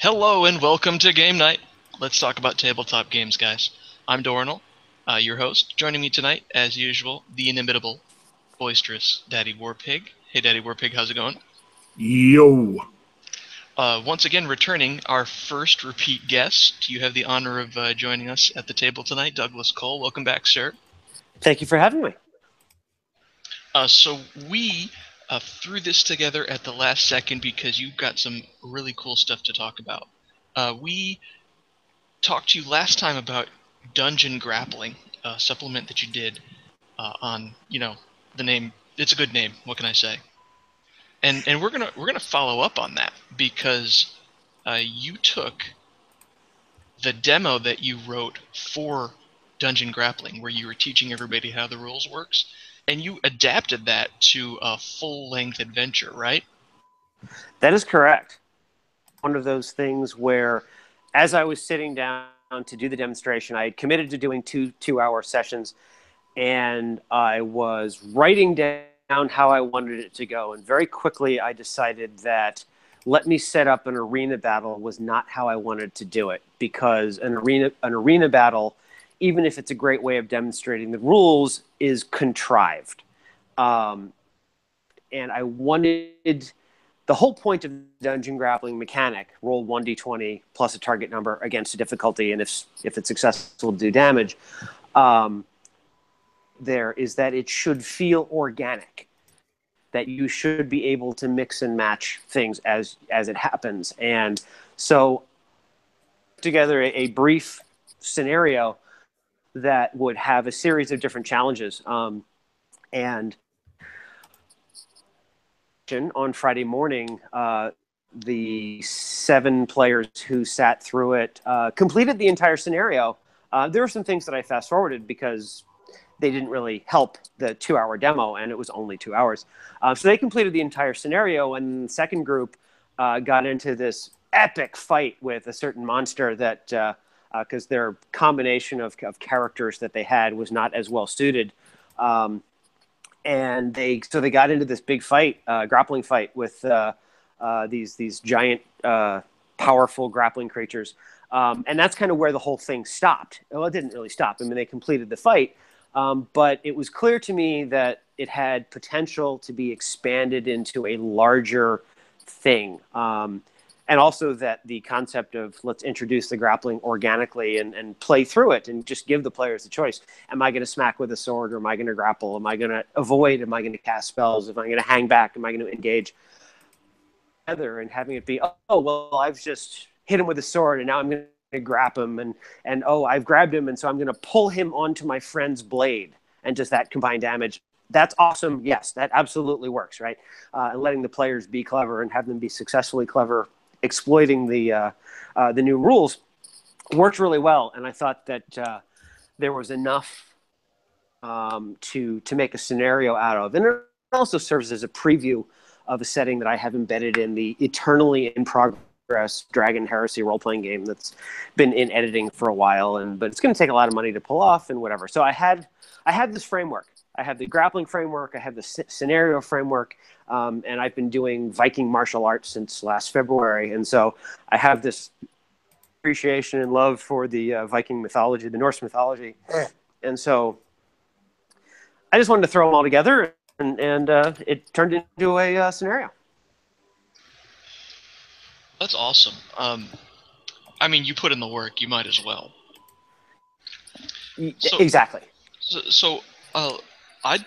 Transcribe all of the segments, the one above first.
Hello and welcome to Game Night. Let's talk about tabletop games, guys. I'm Dornell, your host. Joining me tonight, as usual, the inimitable, boisterous Daddy Warpig. Hey, Daddy Warpig, how's it going? Yo. Once again, returning our first repeat guest. You have the honor of joining us at the table tonight, Douglas Cole. Welcome back, sir. Thank you for having me. So we threw this together at the last second because you've got some really cool stuff to talk about. We talked to you last time about Dungeon Grappling, a supplement that you did on, the name. It's a good name. What can I say? And we're gonna follow up on that because you took the demo that you wrote for Dungeon Grappling, where you were teaching everybody how the rules works, and you adapted that to a full-length adventure, right? That is correct. One of those things where, as I was sitting down to do the demonstration, I had committed to doing two-hour sessions, and I was writing down how I wanted it to go. And very quickly, I decided that let me set up an arena battle was not how I wanted to do it, because an arena battle, even if it's a great way of demonstrating the rules, is contrived. And I wanted the whole point of dungeon grappling mechanic, roll 1d20 plus a target number against a difficulty, and if it's successful, do damage, there is that it should feel organic, that you should be able to mix and match things as it happens. And so together a brief scenario that would have a series of different challenges. And on Friday morning, the 7 players who sat through it completed the entire scenario. There were some things that I fast forwarded because they didn't really help the 2-hour demo, and it was only 2 hours. So they completed the entire scenario, and the second group got into this epic fight with a certain monster that, because their combination of characters that they had was not as well suited. And they got into this big fight, grappling fight with these giant, powerful grappling creatures. And that's kind of where the whole thing stopped. Well, it didn't really stop. I mean, they completed the fight. But it was clear to me that it had potential to be expanded into a larger thing. And also that the concept of let's introduce the grappling organically and play through it and just give the players the choice. Am I going to smack with a sword, or am I going to grapple? Am I going to avoid? Am I going to cast spells? Am I going to hang back? Am I going to engage? And having it be, oh, well, I've just hit him with a sword and now I'm going to grab him, and oh, I've grabbed him, and so I'm going to pull him onto my friend's blade, and just that combined damage. That's awesome. Yes, that absolutely works, right? And letting the players be clever and have them be successfully clever, exploiting the new rules, worked really well. And I thought that there was enough to make a scenario out of, and it also serves as a preview of a setting that I have embedded in the eternally in progress Dragon Heresy role-playing game that's been in editing for a while, but it's going to take a lot of money to pull off and whatever. So I had this framework. I have the grappling framework. I have the scenario framework, and I've been doing Viking martial arts since last February, and so I have this appreciation and love for the Viking mythology, the Norse mythology, and so I just wanted to throw them all together, and it turned into a scenario. That's awesome. I mean, you put in the work. You might as well. Exactly. So I'd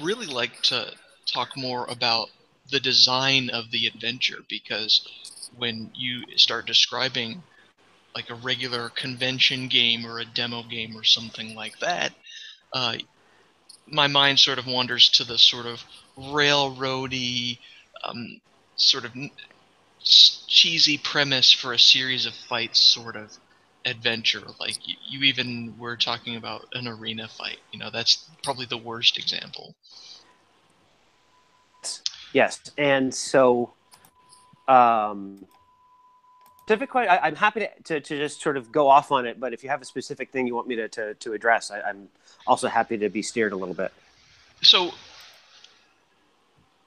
really like to talk more about the design of the adventure, because when you start describing like a regular convention game or a demo game or something like that, my mind sort of wanders to the sort of railroady, sort of cheesy premise for a series of fights sort of adventure. Like you even were talking about an arena fight. That's probably the worst example. Yes, and so specific. I'm happy to just sort of go off on it, but if you have a specific thing you want me to address, I'm also happy to be steered a little bit. So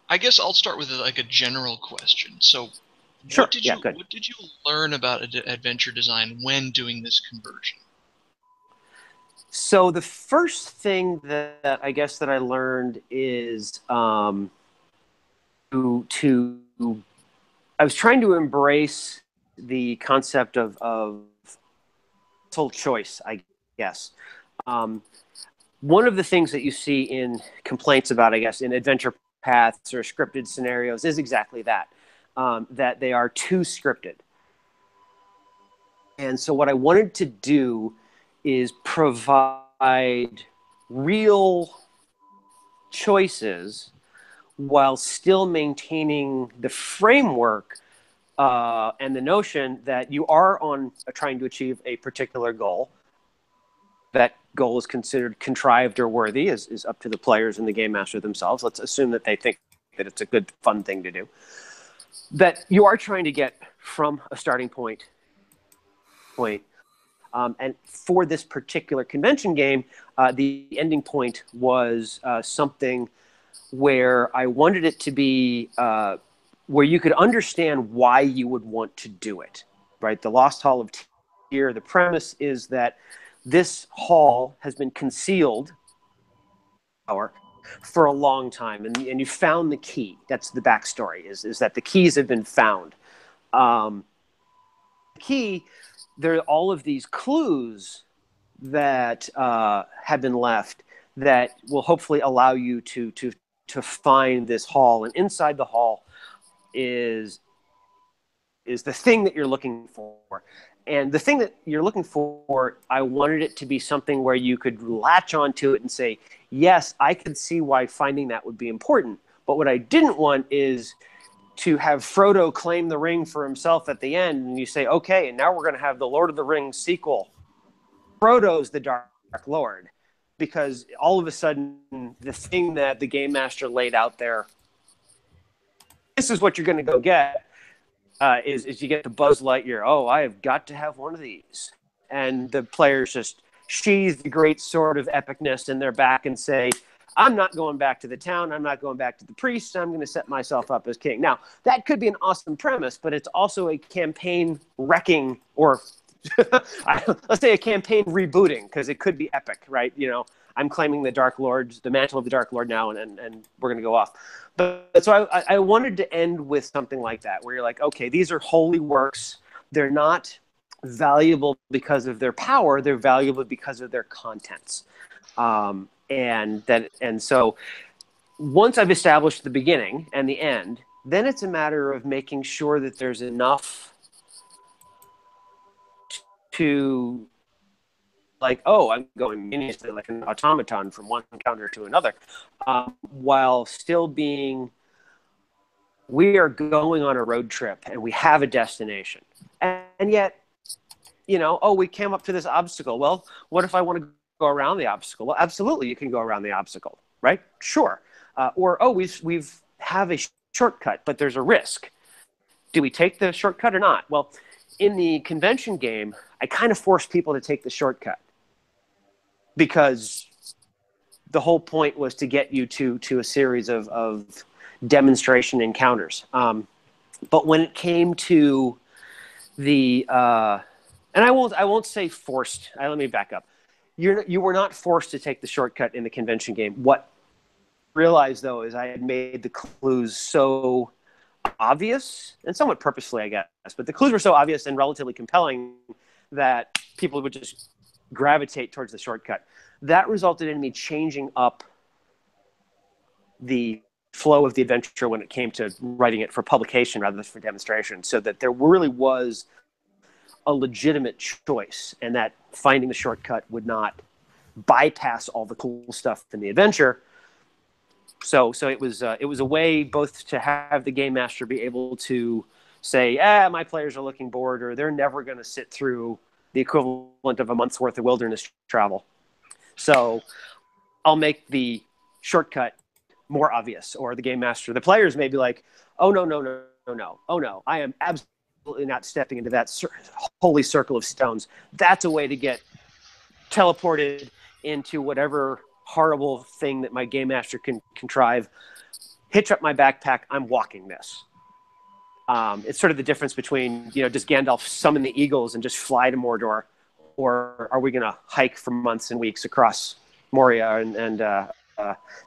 I guess I'll start with like a general question. So Sure. Yeah. Good. what did you learn about adventure design when doing this conversion? So the first thing that I guess that I learned is to I was trying to embrace the concept of mental choice, I guess. Um, One of the things that you see in complaints about, I guess, in adventure paths or scripted scenarios is exactly that, that they are too scripted. And so, what I wanted to do is provide real choices while still maintaining the framework and the notion that you are on trying to achieve a particular goal. That goal is considered contrived or worthy is up to the players and the game master themselves. Let's assume that they think that it's a good, fun thing to do. That you are trying to get from a starting point. And for this particular convention game, the ending point was something where I wanted it to be where you could understand why you would want to do it. Right, the Lost Hall of Tyr. The premise is that this hall has been concealed for a long time, and you found the key. That's the backstory. Is that the keys have been found? The key. There are all of these clues that have been left that will hopefully allow you to find this hall. And inside the hall is the thing that you're looking for. And the thing that you're looking for, I wanted it to be something where you could latch onto it and say, yes, I could see why finding that would be important. But what I didn't want is to have Frodo claim the ring for himself at the end. And you say, okay, and now we're going to have the Lord of the Rings sequel. Frodo's the Dark Lord. Because all of a sudden, the thing that the game master laid out there, this is what you're going to go get. Is you get the Buzz Lightyear. Oh, I have got to have one of these, and the players just sheathe the great sword of epicness in their back and say, "I'm not going back to the town. I'm not going back to the priest. I'm going to set myself up as king." Now, that could be an awesome premise, but it's also a campaign wrecking, or let's say a campaign rebooting, because it could be epic, right? I'm claiming the mantle of the Dark Lord now, and we're going to go off. But so I wanted to end with something like that, where you're like, okay, these are holy works. They're not valuable because of their power. They're valuable because of their contents. And so once I've established the beginning and the end, then it's a matter of making sure that there's enough to, like, oh, I'm going instantaneously like an automaton from one counter to another, while still being, we are going on a road trip and we have a destination. And yet, oh, we came up to this obstacle. Well, what if I want to go around the obstacle? Well, absolutely, you can go around the obstacle, right? Sure. Or, oh, we've have a shortcut, but there's a risk. Do we take the shortcut or not? Well, in the convention game, I kind of forced people to take the shortcut, because the whole point was to get you to a series of demonstration encounters. But when it came to the and I won't say forced. Let me back up. You were not forced to take the shortcut in the convention game. What I realized, though, is I had made the clues so obvious, and somewhat purposefully, I guess, but the clues were so obvious and relatively compelling that people would just gravitate towards the shortcut. That resulted in me changing up the flow of the adventure when it came to writing it for publication rather than for demonstration, so that there really was a legitimate choice, and that finding the shortcut would not bypass all the cool stuff in the adventure. So it was a way both to have the game master be able to say, my players are looking bored, or they're never going to sit through the equivalent of a month's worth of wilderness travel. So I'll make the shortcut more obvious, or the game master, the players may be like, oh, no, no, no, no, no. Oh, no, I am absolutely not stepping into that holy circle of stones. That's a way to get teleported into whatever horrible thing that my game master can contrive. Hitch up my backpack. I'm walking this. It's sort of the difference between, does Gandalf summon the eagles and just fly to Mordor, or are we going to hike for months and weeks across Moria and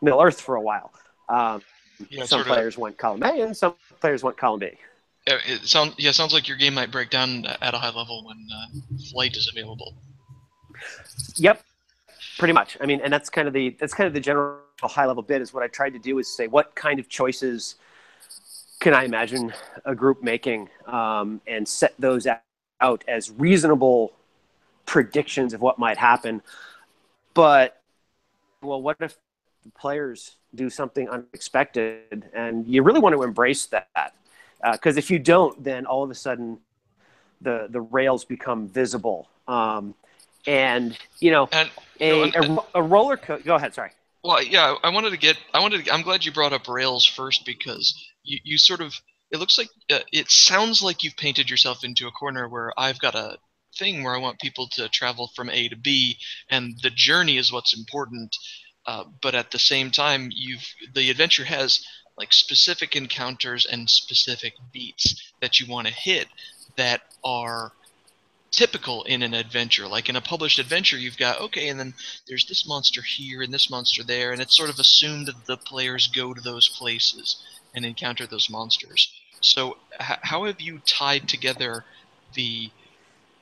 Middle Earth for a while? Yeah, Some players want column A and some players want column B. Sounds like your game might break down at a high level when flight is available. Yep, pretty much. I mean, and that's kind of the general high level bit is what I tried to do is say what kind of choices can I imagine a group making, and set those out as reasonable predictions of what might happen. But, well, what if the players do something unexpected? And you really want to embrace that. Because if you don't, then all of a sudden the rails become visible. And, And a roller coaster. Go ahead, sorry. well, yeah, I'm glad you brought up rails first because you sort of, it looks like, it sounds like you've painted yourself into a corner where I've got a thing where I want people to travel from A to B, and the journey is what's important. But at the same time, the adventure has like specific encounters and specific beats that you want to hit that are typical in an adventure. Like in a published adventure, you've got, okay, and then there's this monster here and this monster there, and it's sort of assumed that the players go to those places and encounter those monsters. So how have you tied together the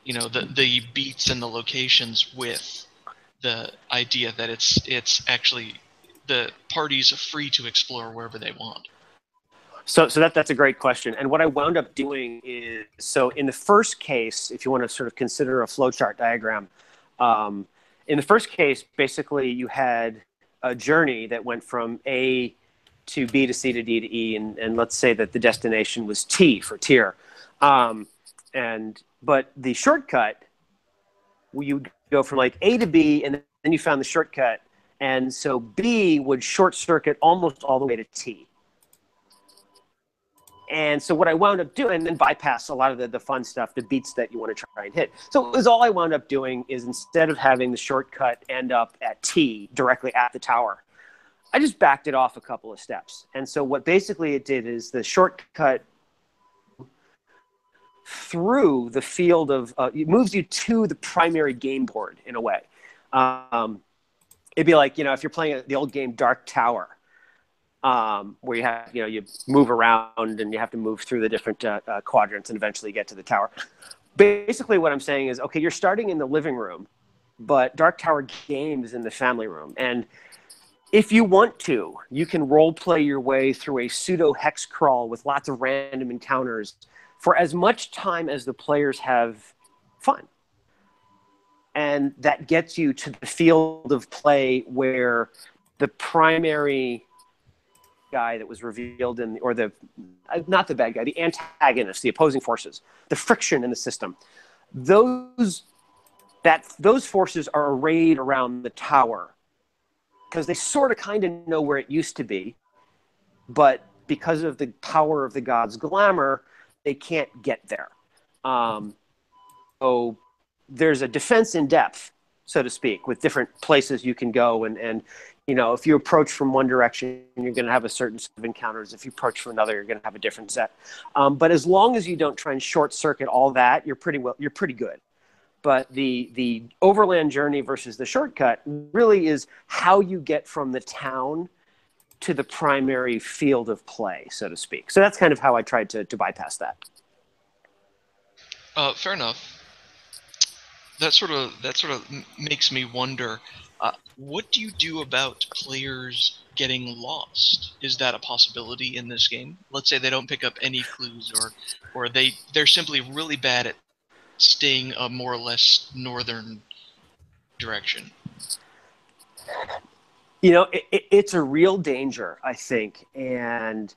the beats and the locations with the idea that it's actually the party's free to explore wherever they want? So that's a great question. And what I wound up doing is, so in the first case, if you want to sort of consider a flowchart diagram, in the first case, basically you had a journey that went from A to B to C to D to E, and let's say that the destination was T for Tyr. But the shortcut, you go from like A to B, and then you found the shortcut, and so B would short circuit almost all the way to T. And so what I wound up doing, and then bypass a lot of the fun stuff, the beats that you want to try and hit. So it was all I wound up doing is, instead of having the shortcut end up at T directly at the tower, I just backed it off a couple of steps. And so what basically it did is the shortcut through the field of, it moves you to the primary game board in a way. It'd be like, if you're playing the old game Dark Tower, where you have, you move around and you have to move through the different quadrants and eventually get to the tower. Basically what I'm saying is, okay, you're starting in the living room, but Dark Tower game is in the family room. And if you want to, you can role play your way through a pseudo hex crawl with lots of random encounters for as much time as the players have fun. And that gets you to the field of play where the primary guy that was revealed not the bad guy, the antagonist, the opposing forces, the friction in the system, those forces are arrayed around the tower because they sort of kind of know where it used to be, but because of the power of the god's glamour, they can't get there. So there's a defense in depth, so to speak, with different places you can go. And if you approach from one direction, you're going to have a certain set of encounters. If you approach from another, you're going to have a different set. But as long as you don't try and short circuit all that, you're pretty good. But the overland journey versus the shortcut really is how you get from the town to the primary field of play, so to speak. So that's kind of how I tried to bypass that. Fair enough. That sort of makes me wonder, what do you do about players getting lost? Is that a possibility in this game? Let's say they don't pick up any clues, or they're simply really bad at staying a more or less northern direction. It's a real danger, I think. And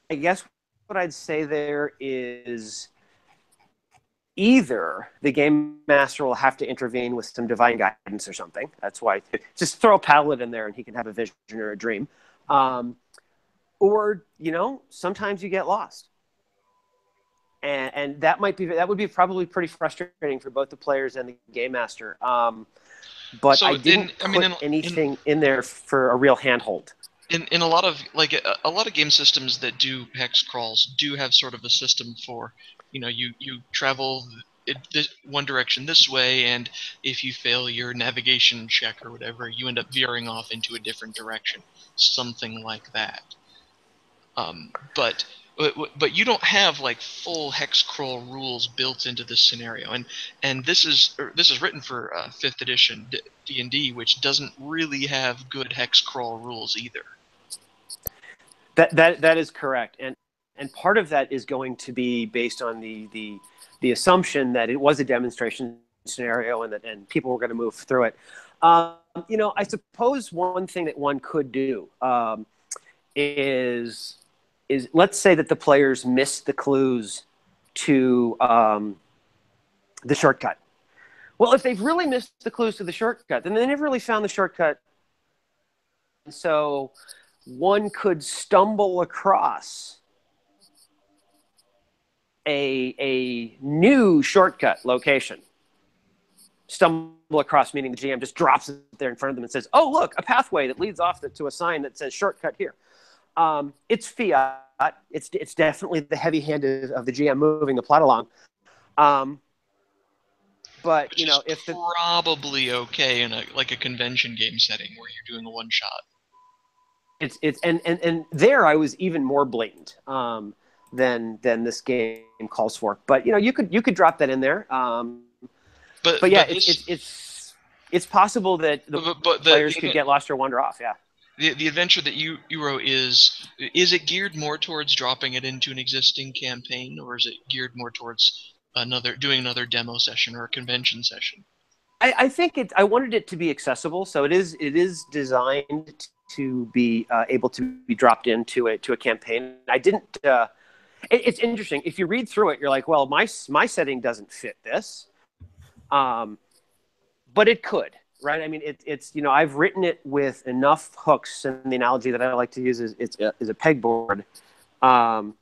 I guess what I'd say there is, either the game master will have to intervene with some divine guidance or something. That's why just throw a paladin in there and he can have a vision or a dream. Or, sometimes you get lost. And that would be probably pretty frustrating for both the players and the game master. But So I didn't put anything in there for a real handhold. in a lot of a lot of game systems that do hex crawls do have sort of a system for, you travel this one direction this way, and if you fail your navigation check or whatever, you end up veering off into a different direction, something like that. But you don't have like full hex crawl rules built into this scenario, and this is written for fifth edition D&D, which doesn't really have good hex crawl rules either. That is correct, and part of that is going to be based on the assumption that it was a demonstration scenario and people were going to move through it. I suppose one thing that one could do is let's say that the players missed the clues to the shortcut. Well, if they've really missed the clues to the shortcut, then they never really found the shortcut. So one could stumble across a new shortcut location. Stumble across, meaning the GM just drops it there in front of them and says, "Oh, look, a pathway that leads off to a sign that says shortcut here." It's fiat. It's definitely the heavy hand of the GM moving the plot along. But Which is probably okay in a convention game setting where you're doing a one shot. And there I was even more blatant than this game calls for. But you could drop that in there. But yeah, it's possible that the players could get lost or wander off. Yeah. The adventure that you wrote is it geared more towards dropping it into an existing campaign, or is it geared more towards doing another demo session or a convention session? I think I wanted it to be accessible, so it is designed to be able to be dropped into a campaign. I didn't. It's interesting if you read through it, you're like, well, my setting doesn't fit this, but it could. Right. I mean, it's I've written it with enough hooks, and the analogy that I like to use is a pegboard, and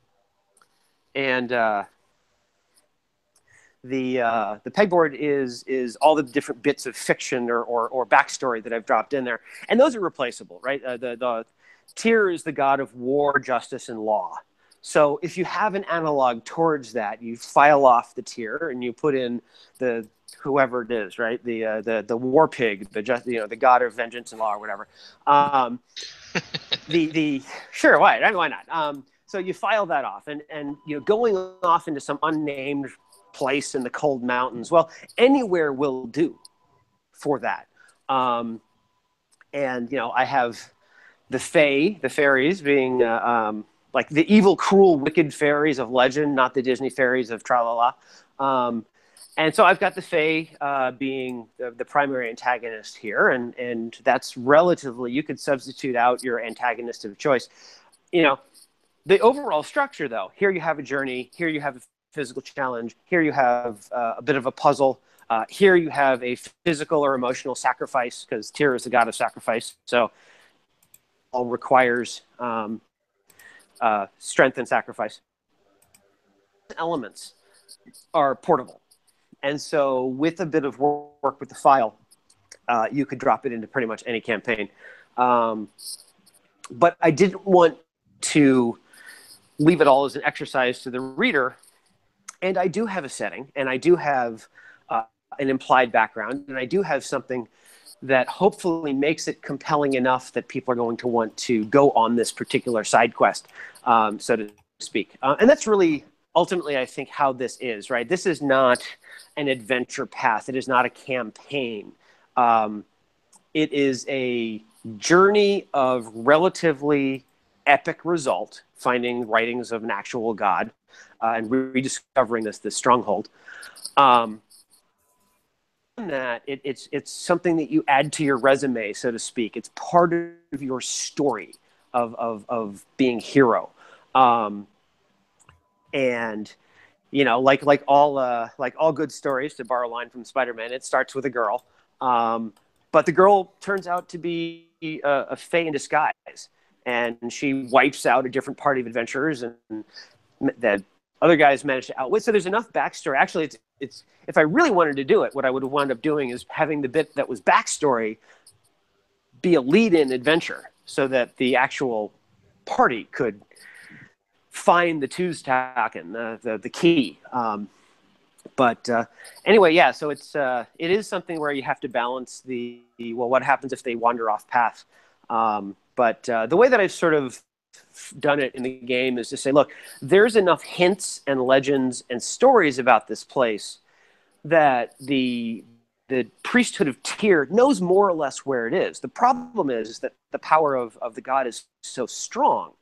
the pegboard is all the different bits of fiction or backstory that I've dropped in there, and those are replaceable. Right. The Tyr is the god of war, justice, and law. So if you have an analog towards that, you file off the Tyr and you put in the whoever it is, right? The war pig, the god of vengeance and law or whatever. Sure, why not? So you file that off, and going off into some unnamed place in the cold mountains. Well, anywhere will do for that. And I have the Fae, the fairies being like the evil, cruel, wicked fairies of legend, not the Disney fairies of tra-la-la. And so I've got the Fae being the primary antagonist here, and that's relatively, you could substitute out your antagonist of choice. The overall structure, though, here you have a journey, here you have a physical challenge, here you have a bit of a puzzle, here you have a physical or emotional sacrifice, because Tyr is the god of sacrifice, so all requires strength and sacrifice. Elements are portable. And so with a bit of work with the file, you could drop it into pretty much any campaign. But I didn't want to leave it all as an exercise to the reader. And I do have a setting, and I do have an implied background, and I do have something that hopefully makes it compelling enough that people are going to want to go on this particular side quest, so to speak. And that's really ultimately, I think, how this is, right? This is not an adventure path. It is not a campaign. It is a journey of relatively epic result, finding writings of an actual god and rediscovering this stronghold. That it's something that you add to your resume, so to speak. It's part of your story of being hero. And like all good stories, to borrow a line from Spider-Man, it starts with a girl, but the girl turns out to be a fae in disguise, and she wipes out a different party of adventurers, and the other guys manage to outwit. So there's enough backstory. Actually, it's if I really wanted to do it, what I would have wound up doing is having the bit that was backstory be a lead-in adventure. so that the actual party could find the Tuztaken, the key. But anyway, yeah. So it is something where you have to balance well, what happens if they wander off path? But the way that I've sort of done it in the game is to say, look, there's enough hints and legends and stories about this place that the priesthood of Tyr knows more or less where it is. The problem is that the power of the god is so strong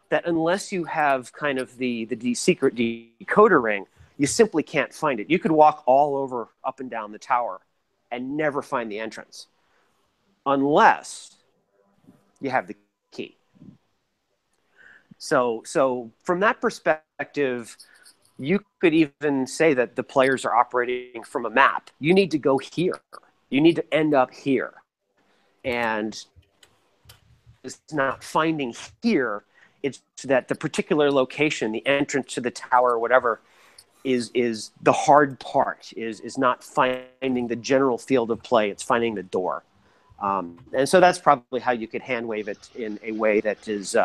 that unless you have kind of the secret decoder ring, you simply can't find it. You could walk all over up and down the tower and never find the entrance unless you have the key. So from that perspective, you could even say that the players are operating from a map. You need to go here. You need to end up here. And it's not finding here. It's that the particular location, the entrance to the tower or whatever, is the hard part, is not finding the general field of play. It's finding the door. And so that's probably how you could hand wave it in a way that is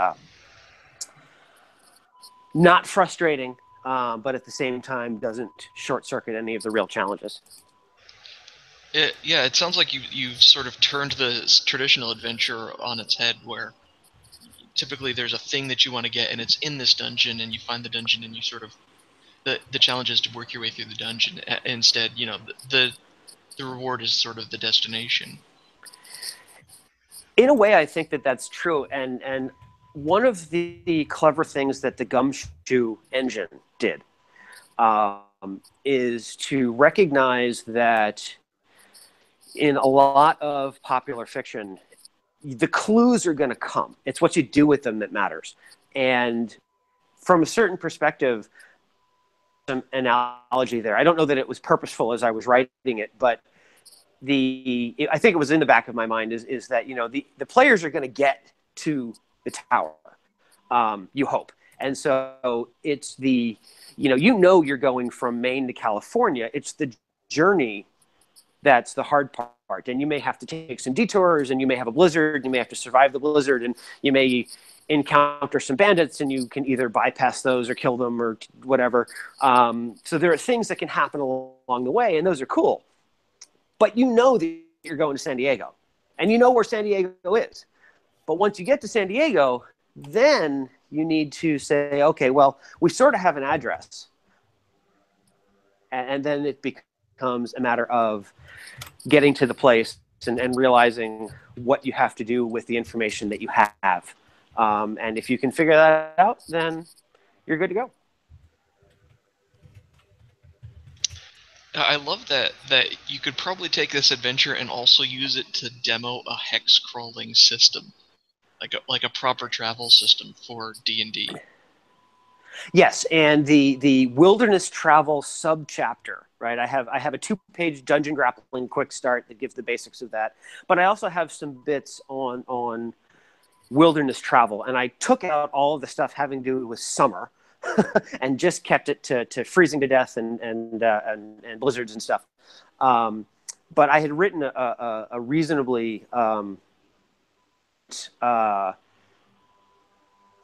not frustrating, but at the same time doesn't short circuit any of the real challenges. It sounds like you've sort of turned the traditional adventure on its head, where typically there's a thing that you want to get and it's in this dungeon, and you find the dungeon and you sort of the challenge is to work your way through the dungeon. Instead, the reward is sort of the destination. In a way, I think that that's true, and one of the clever things that the Gumshoe engine did is to recognize that in a lot of popular fiction, the clues are going to come. It's what you do with them that matters. And from a certain perspective, some analogy there. I don't know that it was purposeful as I was writing it, but I think it was in the back of my mind is that, the players are going to get to the tower. You hope. And so it's you're going from Maine to California. It's the journey that's the hard part. And you may have to take some detours, and you may have a blizzard, you may have to survive the blizzard, and you may encounter some bandits, and you can either bypass those or kill them or whatever. So there are things that can happen along the way, and those are cool. But that you're going to San Diego, and you know where San Diego is. But once you get to San Diego, then you need to say, okay, well, we sort of have an address. And then it becomes a matter of getting to the place and realizing what you have to do with the information that you have. And if you can figure that out, then you're good to go. I love that you could probably take this adventure and also use it to demo a hex crawling system, like a proper travel system for D&D. Yes, and the wilderness travel subchapter, right? I have a 2-page dungeon grappling quick start that gives the basics of that, but I also have some bits on wilderness travel, and I took out all of the stuff having to do with summer, and just kept it to freezing to death and blizzards and stuff. But I had written a reasonably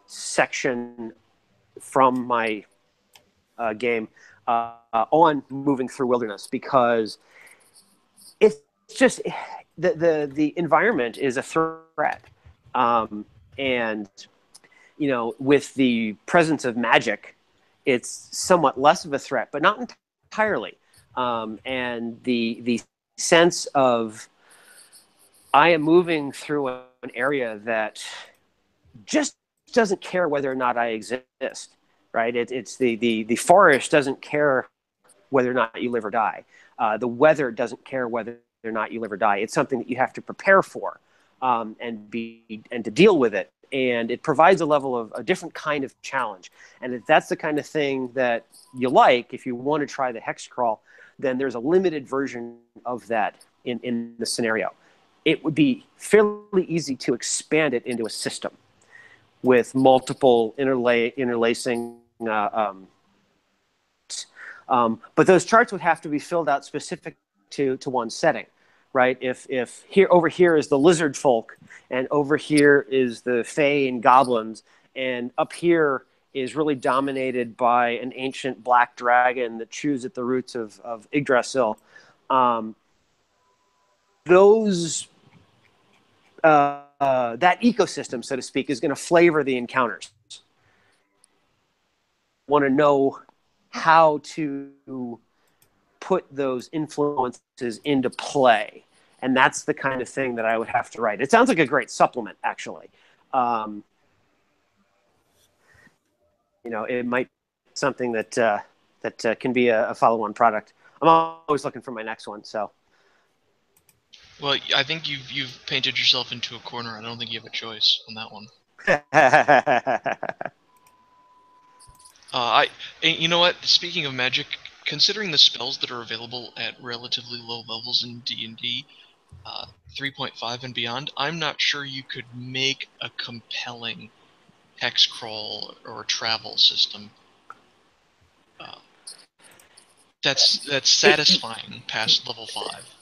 section from my game on moving through wilderness, because it's just the environment is a threat, and with the presence of magic, it's somewhat less of a threat, but not entirely. And the sense of I am moving through an area that just doesn't care whether or not I exist, right? It's the forest doesn't care whether or not you live or die. The weather doesn't care whether or not you live or die. It's something that you have to prepare for, and to deal with it. And it provides a level of a different kind of challenge. And if that's the kind of thing that you like, if you want to try the hex crawl, then there's a limited version of that in the scenario. It would be fairly easy to expand it into a system with multiple interlacing. But those charts would have to be filled out specific to one setting, right? If here over here is the lizard folk, and over here is the fae and goblins, and up here is really dominated by an ancient black dragon that chews at the roots of Yggdrasil. Um, those that ecosystem, so to speak, is going to flavor the encounters. Want to know how to put those influences into play, and that's the kind of thing that I would have to write. It sounds like a great supplement, actually. Um, it might be something that can be a follow-on product. I'm always looking for my next one, so. Well, I think you've painted yourself into a corner. I don't think you have a choice on that one. You know what? Speaking of magic, considering the spells that are available at relatively low levels in D&D, 3.5 and beyond, I'm not sure you could make a compelling hex crawl or travel system uh, that's satisfying past level 5.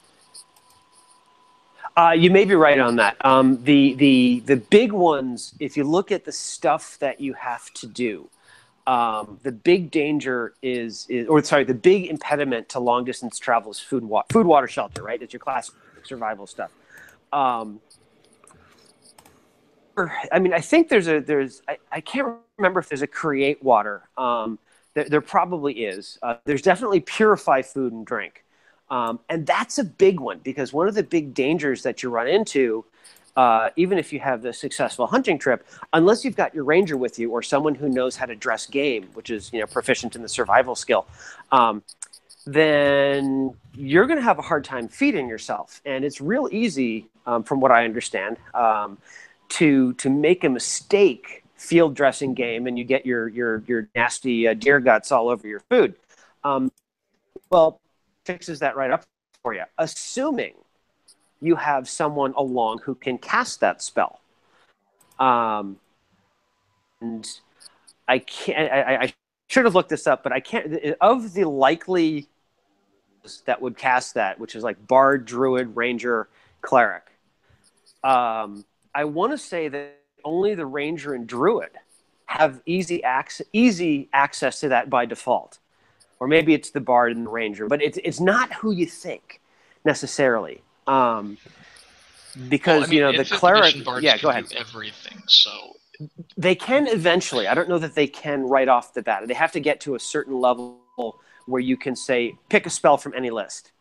You may be right on that. The big ones, if you look at the stuff that you have to do, the big danger the big impediment to long distance travel is food, water, shelter. Right, it's your classic survival stuff. I mean, I think I can't remember if there's a create water. There probably is. There's definitely purify food and drink. And that's a big one, because one of the big dangers that you run into, even if you have the successful hunting trip, unless you've got your ranger with you or someone who knows how to dress game, which is proficient in the survival skill, then you're going to have a hard time feeding yourself. And it's real easy, from what I understand, to make a mistake field dressing game, and you get your nasty deer guts all over your food. Well, fixes that right up for you, assuming you have someone along who can cast that spell. And I can't. I should have looked this up, but I can't. Of the likely that would cast that, which is like bard, druid, ranger, cleric. I want to say that only the ranger and druid have easy access to that by default, or maybe it's the bard and the ranger, but it's not who you think necessarily, Well, I because mean, in the 5th cleric. edition bards Yeah, go can do ahead. everything, so They can eventually. I don't know that they can right off the bat. They have to get to a certain level where you can say pick a spell from any list.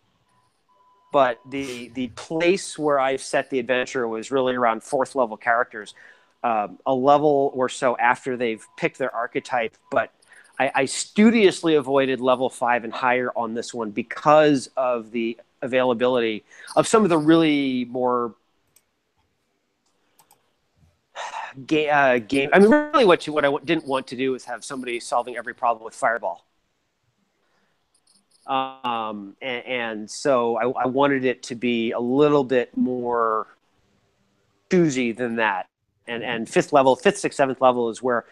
But the place where I've set the adventure was really around 4th level characters, a level or so after they've picked their archetype. But I studiously avoided level 5 and higher on this one because of the availability of some of the really more game. I mean, really, what I didn't want to do is have somebody solving every problem with Fireball. And so I wanted it to be a little bit more choosy than that. And 5th, 6th, 7th level is where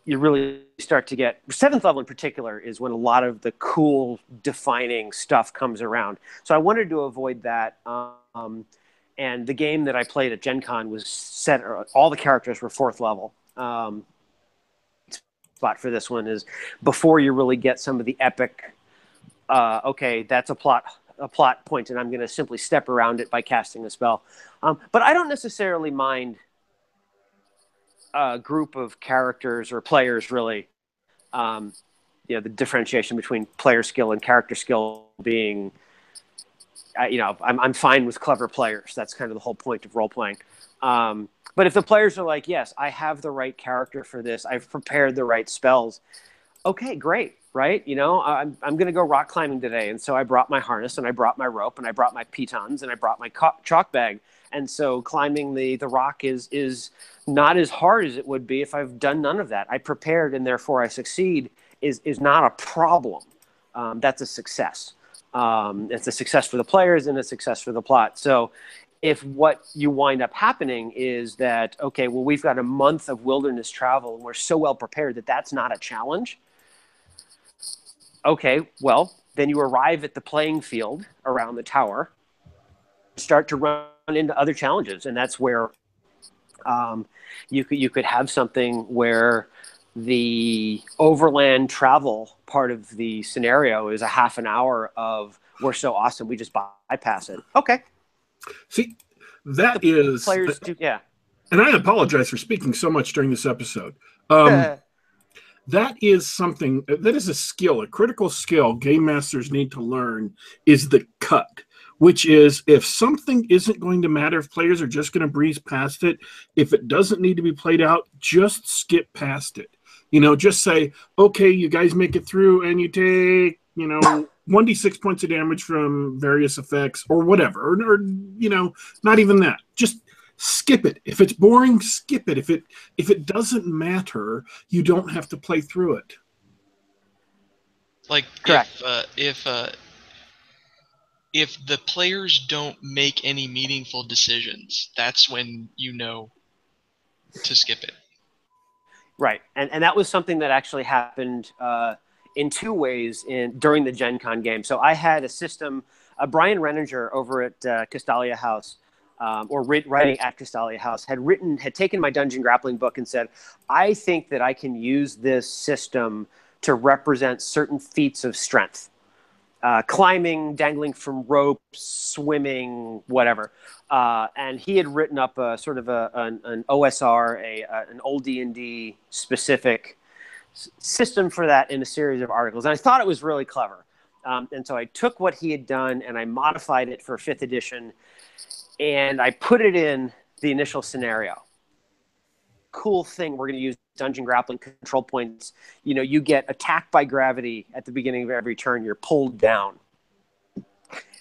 you really start to get. 7th level in particular is when a lot of the cool defining stuff comes around. So I wanted to avoid that. And the game that I played at Gen Con was set. All the characters were 4th level. Spot for this one is before you really get some of the epic. Okay, that's a plot point, and I'm going to simply step around it by casting a spell. But I don't necessarily mind a group of characters or players, really. The differentiation between player skill and character skill being, I'm fine with clever players. That's kind of the whole point of role playing. But if the players are like, yes, I have the right character for this, I've prepared the right spells. Okay, great. Right? I'm going to go rock climbing today. And so I brought my harness, and I brought my rope, and I brought my pitons, and I brought my chalk bag. And so climbing the rock is not as hard as it would be if I've done none of that. I prepared, and therefore I succeed is not a problem. That's a success. It's a success for the players and a success for the plot. So if what you wind up happening is that, okay, well, we've got a month of wilderness travel, and we're so well prepared that that's not a challenge. Okay, well, then you arrive at the playing field around the tower, start to run into other challenges, and that's where you could have something where the overland travel part of the scenario is a half an hour of we're so awesome we just bypass it. Okay, See, that is, players do, yeah. and I apologize for speaking so much during this episode. That is something that is a skill, a critical skill game masters need to learn is the cut, which is if something isn't going to matter, if players are just going to breeze past it, if it doesn't need to be played out, just skip past it. Just say, okay, you guys make it through and you take, 1d6 points of damage from various effects or whatever, or not even that. Just skip it. If it's boring, skip it. If it doesn't matter, you don't have to play through it. Like, correct. If the players don't make any meaningful decisions, that's when to skip it. Right, and that was something that actually happened in two ways during the Gen Con game. So I had a system, Brian Renninger over at Castalia House, writing at Castalia House, had taken my dungeon grappling book and said, I think that I can use this system to represent certain feats of strength. Climbing, dangling from ropes, swimming, whatever. And he had written up a sort of an OSR, an old D&D specific system for that in a series of articles. And I thought it was really clever. And so I took what he had done and I modified it for 5th edition and I put it in the initial scenario. Cool thing, we're going to use dungeon grappling control points. You get attacked by gravity at the beginning of every turn. You're pulled down.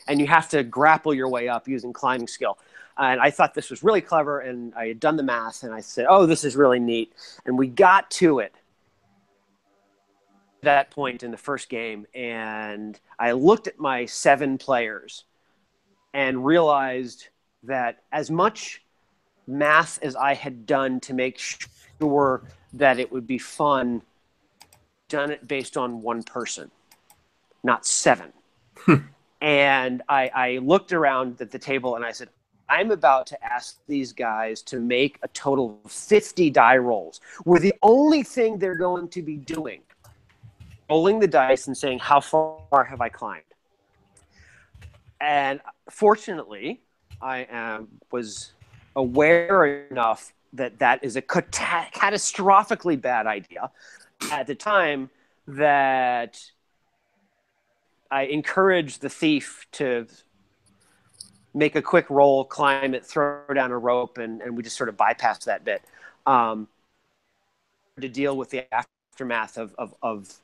And you have to grapple your way up using climbing skill. And I thought this was really clever, and I had done the math, and I said, oh, this is really neat. And we got to it that point in the first game, and I looked at my 7 players and realized that as much math as I had done to make sure that it would be fun, done it based on one person, not 7. And I looked around at the table and I said, I'm about to ask these guys to make a total of 50 die rolls, where the only thing they're going to be doing, rolling the dice and saying, how far have I climbed? And fortunately, I was aware enough that is a catastrophically bad idea at the time that I encouraged the thief to make a quick roll, climb it, throw down a rope, and we just sort of bypassed that bit to deal with the aftermath of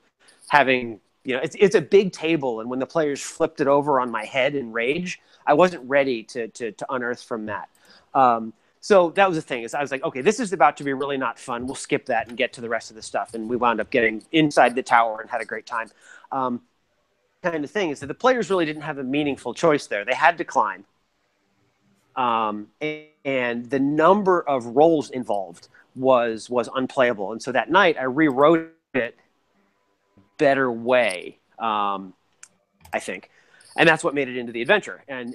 having, it's a big table, and when the players flipped it over on my head in rage, I wasn't ready to unearth from that. So that was the thing, is I was like, okay, this is about to be really not fun. We'll skip that and get to the rest of the stuff. And we wound up getting inside the tower and had a great time. Kind of thing is that the players really didn't have a meaningful choice there. They had to climb. And the number of rolls involved was unplayable. And so that night I rewrote it better way, I think. And that's what made it into the adventure. And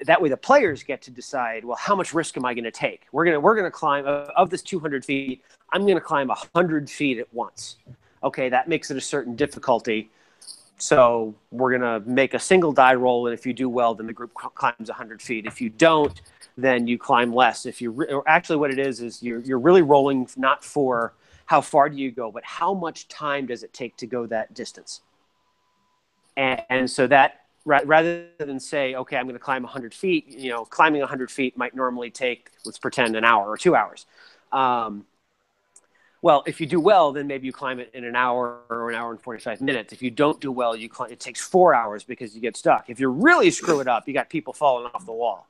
that way the players get to decide, well, how much risk am I going to take? We're going to climb, of this 200 feet, I'm going to climb 100 feet at once. Okay, that makes it a certain difficulty. So we're going to make a single die roll, and if you do well, then the group climbs 100 feet. If you don't, then you climb less. Or actually what it is you're really rolling not for how far do you go, but how much time does it take to go that distance. And so that, rather than say, okay, I'm going to climb 100 feet, climbing 100 feet might normally take, let's pretend, an hour or 2 hours. Well, if you do well, then maybe you climb it in an hour or an hour and 45 minutes. If you don't do well, it takes 4 hours because you get stuck. If you really screw it up, you got people falling off the wall.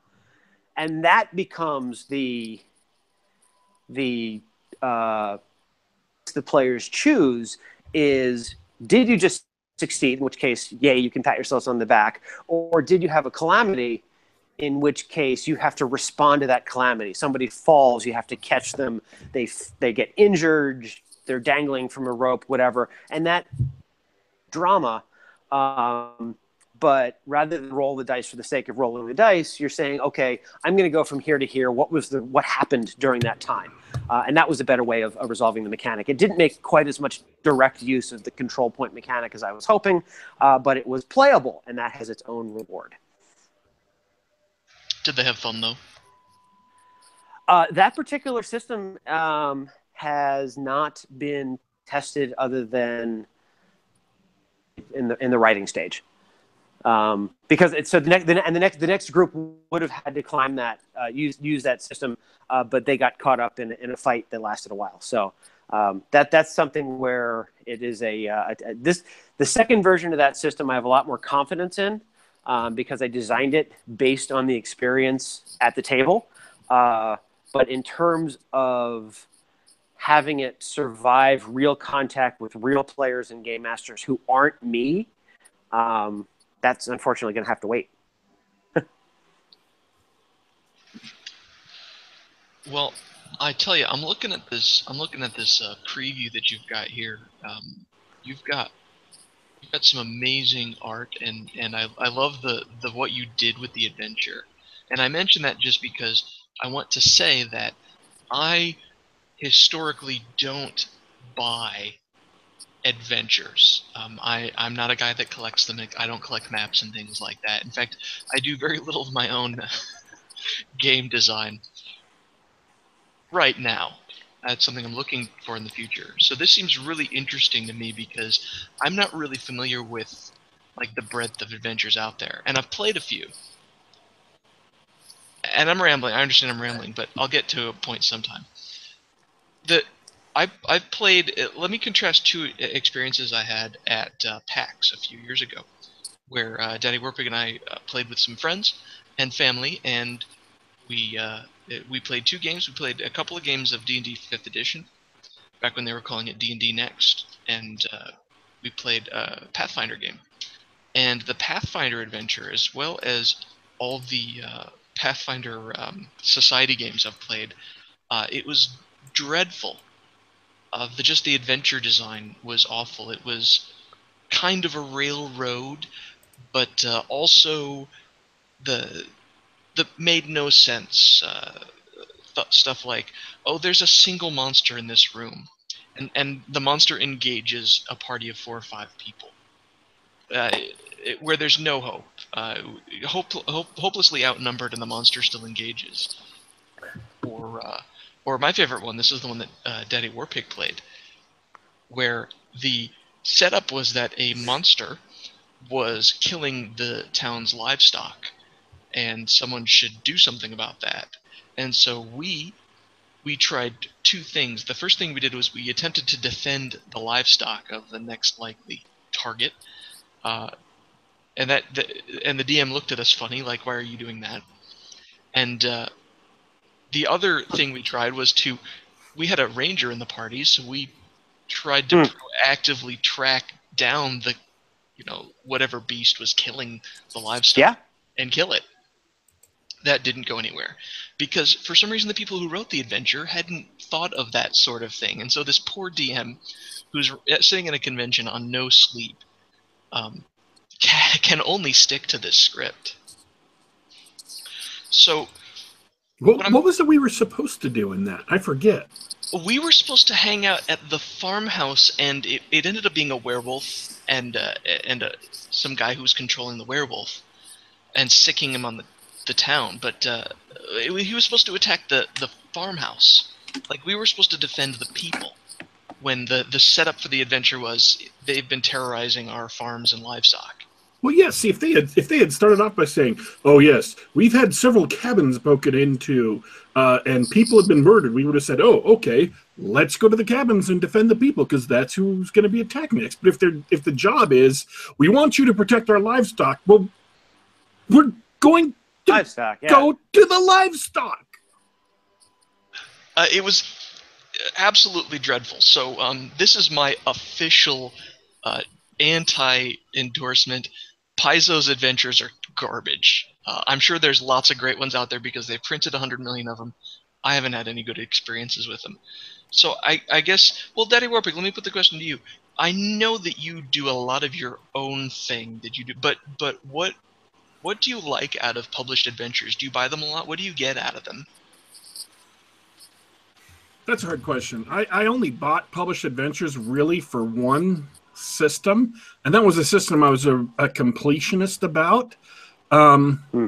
And that becomes the players choose is, did you just succeed, in which case, yay, you can pat yourselves on the back, or did you have a calamity, in which case you have to respond to that calamity. Somebody falls, you have to catch them, they get injured, they're dangling from a rope, whatever. And that drama, but but rather than roll the dice for the sake of rolling the dice, you're saying, okay, I'm going to go from here to here. What happened during that time? And that was a better way of resolving the mechanic. It didn't make quite as much direct use of the control point mechanic as I was hoping, but it was playable, and that has its own reward. Did they have fun though? That particular system has not been tested other than in the writing stage. Because it's so the next group would have had to climb that use that system, but they got caught up in a fight that lasted a while. So that's something where it is the second version of that system I have a lot more confidence in, because I designed it based on the experience at the table. But in terms of having it survive real contact with real players and game masters who aren't me, that's unfortunately going to have to wait. Well, I tell you, I'm looking at this preview that you've got here. You've got some amazing art, and I love the what you did with the adventure. And I mention that just because I want to say that I historically don't buy adventures. I'm not a guy that collects them. I don't collect maps and things like that. In fact, I do very little of my own game design right now. That's something I'm looking for in the future. So this seems really interesting to me because I'm not really familiar with like the breadth of adventures out there, and I've played a few. And I'm rambling. I understand I'm rambling, but I'll get to a point sometime. I've played. Let me contrast two experiences I had at PAX a few years ago, where Daddy Warpig and I played with some friends and family, and we played two games. We played a couple of games of D&D 5th Edition, back when they were calling it D&D Next, and we played a Pathfinder game. And the Pathfinder adventure, as well as all the Pathfinder Society games I've played, it was dreadful. Just the adventure design was awful. It was kind of a railroad, but also the made no sense. Stuff like, oh, there's a single monster in this room, and the monster engages a party of 4 or 5 people, where there's no hope. Hopelessly outnumbered, and the monster still engages. Or my favorite one. This is the one that Daddy Warpig played, where the setup was that a monster was killing the town's livestock, and someone should do something about that. And so we tried two things. The first thing we did was we attempted to defend the livestock of the next likely target, and the DM looked at us funny, like, "Why are you doing that?" And the other thing we tried was we had a ranger in the party, so we tried to proactively track down the, whatever beast was killing the livestock, and kill it. That didn't go anywhere, because for some reason the people who wrote the adventure hadn't thought of that sort of thing. And so this poor DM, who's sitting in a convention on no sleep, can only stick to this script. So what was it we were supposed to do in that? I forget. We were supposed to hang out at the farmhouse, and it ended up being a werewolf and some guy who was controlling the werewolf and sicking him on the town. But he was supposed to attack the farmhouse. Like, we were supposed to defend the people, when the setup for the adventure was they've been terrorizing our farms and livestock. Well, yes. See, if they had started off by saying, "Oh yes, we've had several cabins broken into, and people have been murdered," we would have said, "Oh, okay, let's go to the cabins and defend the people, because that's who's going to be attacked next." But if the job is, "We want you to protect our livestock," well, we're going to go to the livestock. It was absolutely dreadful. So this is my official anti-endorsement. Paizo's adventures are garbage. I'm sure there's lots of great ones out there because they've printed 100 million of them. I haven't had any good experiences with them. So I guess, well, Daddy Warpig, let me put the question to you. I know that you do a lot of your own thing that you do, but what do you like out of published adventures? Do you buy them a lot? What do you get out of them? That's a hard question. I only bought published adventures really for one system, and that was a system I was a completionist about. Um, Hmm.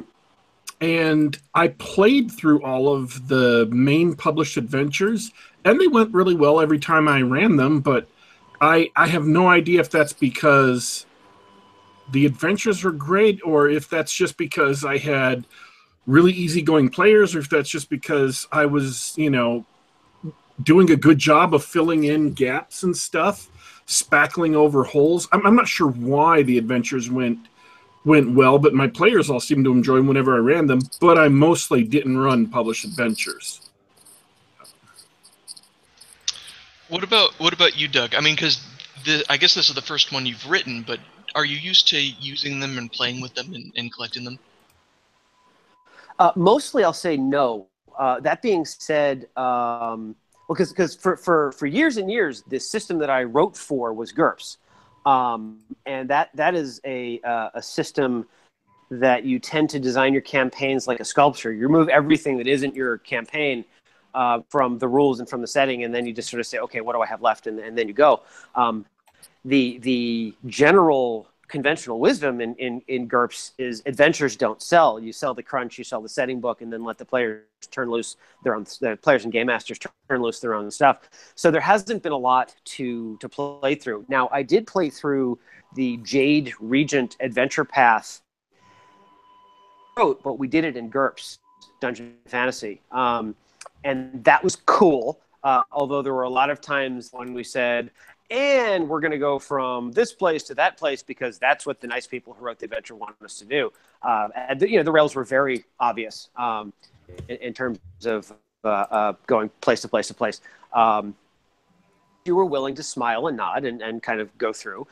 and I played through all of the main published adventures, and they went really well every time I ran them. But I have no idea if that's because the adventures were great, or if that's just because I had really easygoing players, or if that's just because I was, doing a good job of filling in gaps and stuff, spackling over holes. I'm not sure why the adventures went well, but my players all seemed to enjoy them whenever I ran them. But I mostly didn't run published adventures. What about you, Doug? I mean, because I guess this is the first one you've written, but are you used to using them and playing with them and collecting them? Mostly, I'll say no. That being said, well, because for years and years, the system that I wrote for was GURPS, and that is a system that you tend to design your campaigns like a sculpture. You remove everything that isn't your campaign from the rules and from the setting, and then you just sort of say, okay, what do I have left, and then you go. The general conventional wisdom in GURPS is adventures don't sell. You sell the crunch, you sell the setting book, and then let the players turn loose the players and game masters turn loose their own stuff. So there hasn't been a lot to play through. Now, I did play through the Jade Regent Adventure Path, but we did it in GURPS, Dungeon Fantasy. And that was cool. Although there were a lot of times when we said, and we're going to go from this place to that place because that's what the nice people who wrote the adventure wanted us to do. And the rails were very obvious in terms of going place to place to place. You were willing to smile and nod and kind of go through.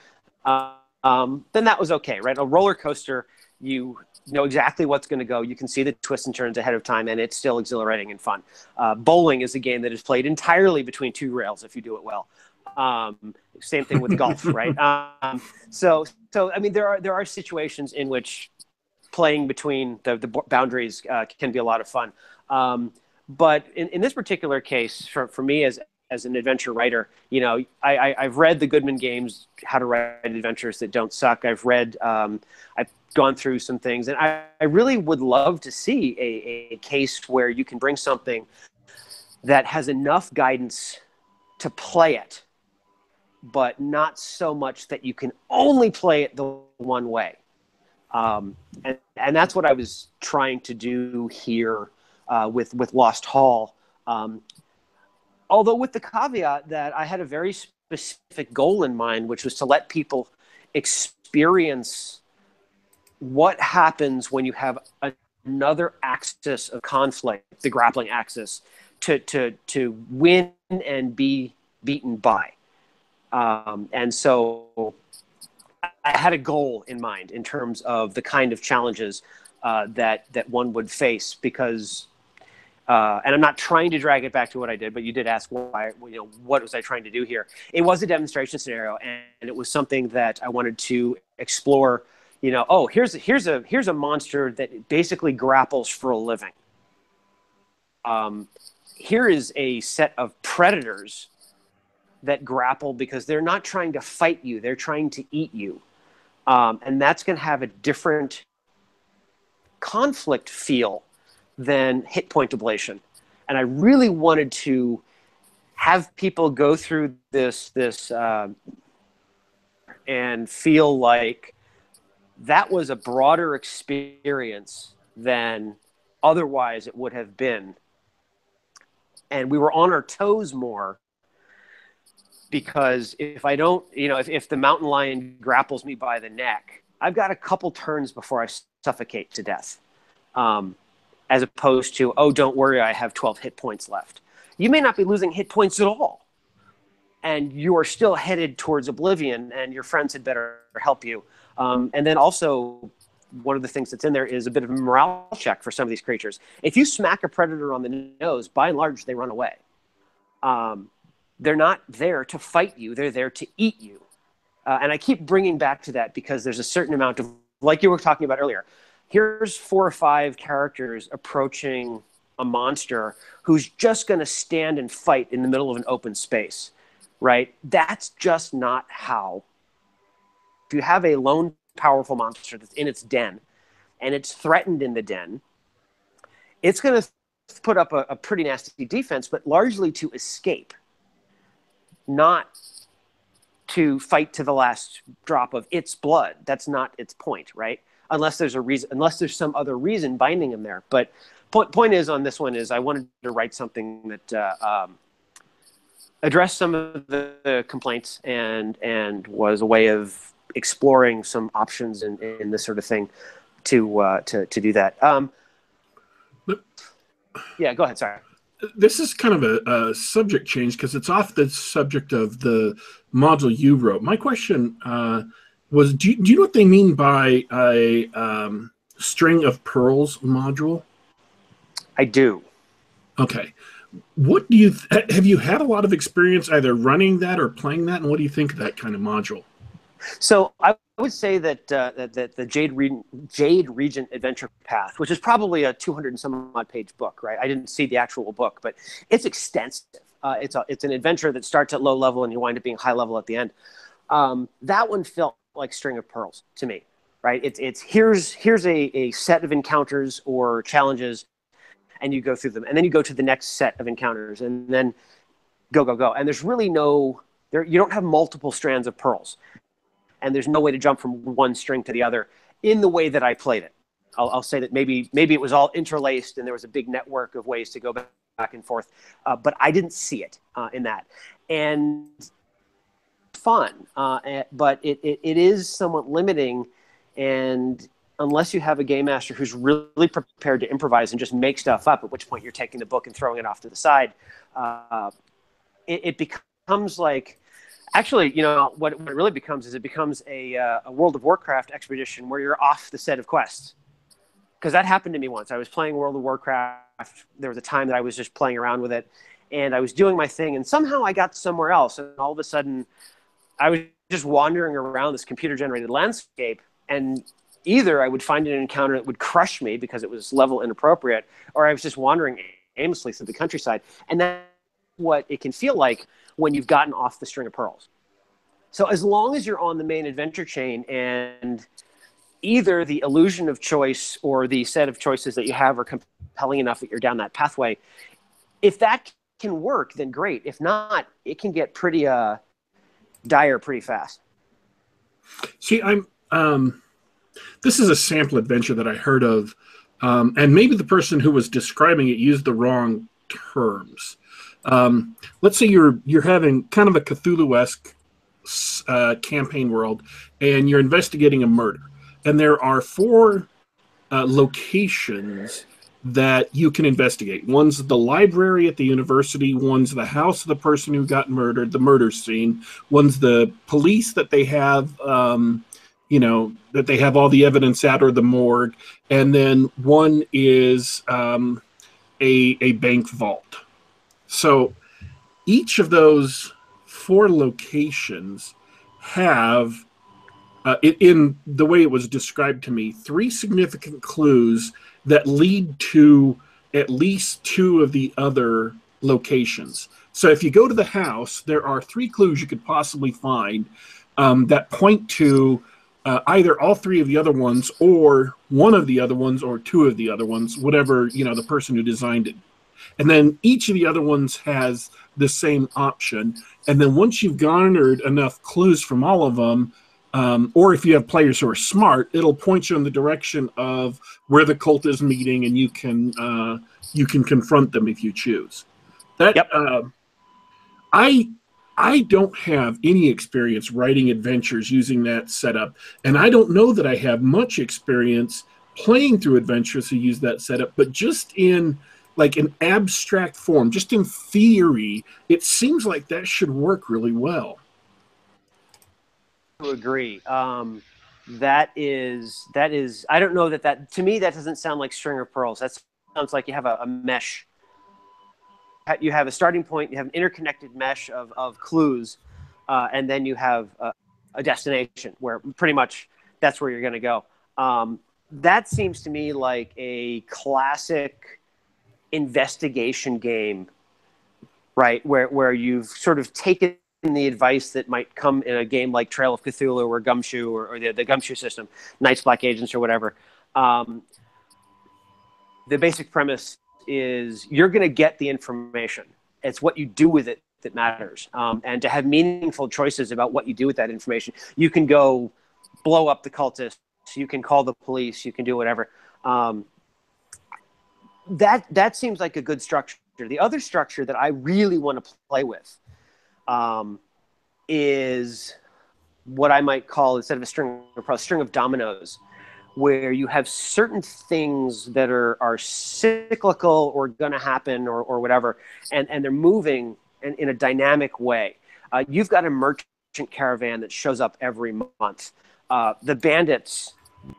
Then that was okay, right? A roller coaster, you know exactly what's going to go. You can see the twists and turns ahead of time, and it's still exhilarating and fun. Bowling is a game that is played entirely between two rails if you do it well. Same thing with golf, right? So I mean, there are situations in which playing between the boundaries can be a lot of fun. But in this particular case, for me as an adventure writer, I've read the Goodman games, How to Write Adventures That Don't Suck. I've gone through some things, and I really would love to see a case where you can bring something that has enough guidance to play it, but not so much that you can only play it the one way. And that's what I was trying to do here with Lost Hall. Although with the caveat that I had a very specific goal in mind, which was to let people experience what happens when you have another axis of conflict, the grappling axis, to win and be beaten by. And so I had a goal in mind in terms of the kind of challenges that one would face, because and I'm not trying to drag it back to what I did, but you did ask why, what was I trying to do here? It was a demonstration scenario, and it was something that I wanted to explore. Here's a monster that basically grapples for a living. Here is a set of predators that grapple because they're not trying to fight you, they're trying to eat you. And that's going to have a different conflict feel than hit point ablation. And I really wanted to have people go through this and feel like that was a broader experience than otherwise it would have been. And we were on our toes more, because if I don't, if the mountain lion grapples me by the neck, I've got a couple turns before I suffocate to death. As opposed to, oh, don't worry, I have 12 hit points left. You may not be losing hit points at all, and you are still headed towards oblivion, and your friends had better help you. And then also, one of the things that's in there is a bit of a morale check for some of these creatures. If you smack a predator on the nose, by and large, they run away. They're not there to fight you. They're there to eat you. And I keep bringing back to that because there's a certain amount of, like you were talking about earlier, here's 4 or 5 characters approaching a monster who's just going to stand and fight in the middle of an open space, right? That's just not how. If you have a lone, powerful monster that's in its den and it's threatened in the den, it's going to put up a pretty nasty defense, but largely to escape, not to fight to the last drop of its blood. That's not its point, right? Unless there's a reason, unless there's some other reason binding him there. But point is on this one is I wanted to write something that addressed some of the complaints and was a way of exploring some options in this sort of thing to do that. Yeah, go ahead. Sorry. This is kind of a subject change because it's off the subject of the module you wrote. My question was, do you know what they mean by a string of pearls module? I do. Okay. What do you have you had a lot of experience either running that or playing that, and what do you think of that kind of module? So I would say that the Jade Regent Adventure Path, which is probably a 200 and some odd page book, right? I didn't see the actual book, but it's extensive. It's an adventure that starts at low level and you wind up being high level at the end. That one felt like String of Pearls to me, right? It's here's a set of encounters or challenges, and you go through them, and then you go to the next set of encounters, and then go. And there's really you don't have multiple strands of pearls. And there's no way to jump from one string to the other in the way that I played it. I'll say that maybe it was all interlaced and there was a big network of ways to go back and forth, but I didn't see it in that. And fun, but it is somewhat limiting, and unless you have a game master who's really prepared to improvise and just make stuff up, at which point you're taking the book and throwing it off to the side, it becomes like... Actually, what it really becomes is it becomes a World of Warcraft expedition where you're off the set of quests. Because that happened to me once. I was playing World of Warcraft. There was a time that I was just playing around with it, and I was doing my thing, and somehow I got somewhere else, and all of a sudden I was just wandering around this computer-generated landscape, and either I would find an encounter that would crush me because it was level inappropriate, or I was just wandering aimlessly through the countryside. And that's what it can feel like when you've gotten off the string of pearls. So as long as you're on the main adventure chain and either the illusion of choice or the set of choices that you have are compelling enough that you're down that pathway, if that can work, then great. If not, it can get pretty dire pretty fast. See, this is a sample adventure that I heard of, and maybe the person who was describing it used the wrong terms. Let's say you're having kind of a Cthulhu-esque campaign world, and you're investigating a murder, and there are 4 locations that you can investigate. One's the library at the university, one's the house of the person who got murdered, the murder scene, one's the police that they have that they have all the evidence at, or the morgue, and then one is a bank vault. So each of those 4 locations have, in the way it was described to me, 3 significant clues that lead to at least 2 of the other locations. So if you go to the house, there are 3 clues you could possibly find that point to either all 3 of the other ones, or one of the other ones, or 2 of the other ones, whatever, the person who designed it. And then each of the other ones has the same option. And then once you've garnered enough clues from all of them, or if you have players who are smart, it'll point you in the direction of where the cult is meeting, and you can confront them if you choose. Yep. I don't have any experience writing adventures using that setup, and I don't know that I have much experience playing through adventures who use that setup, but just in like an abstract form, just in theory, it seems like that should work really well. I agree. That is, I don't know that to me, that doesn't sound like string of pearls. That sounds like you have a mesh. You have a starting point, you have an interconnected mesh of clues, and then you have a destination where pretty much that's where you're going to go. That seems to me like a classic investigation game, right? Where you've sort of taken the advice that might come in a game like Trail of Cthulhu or Gumshoe or the Gumshoe system, Night's Black Agents or whatever. The basic premise is you're going to get the information. It's what you do with it that matters. And to have meaningful choices about what you do with that information, you can go blow up the cultists, you can call the police, you can do whatever. That seems like a good structure. The other structure that I really want to play with is what I might call, instead of a string of dominoes, where you have certain things that are cyclical or going to happen or whatever, and they're moving in a dynamic way. You've got a merchant caravan that shows up every month. The bandits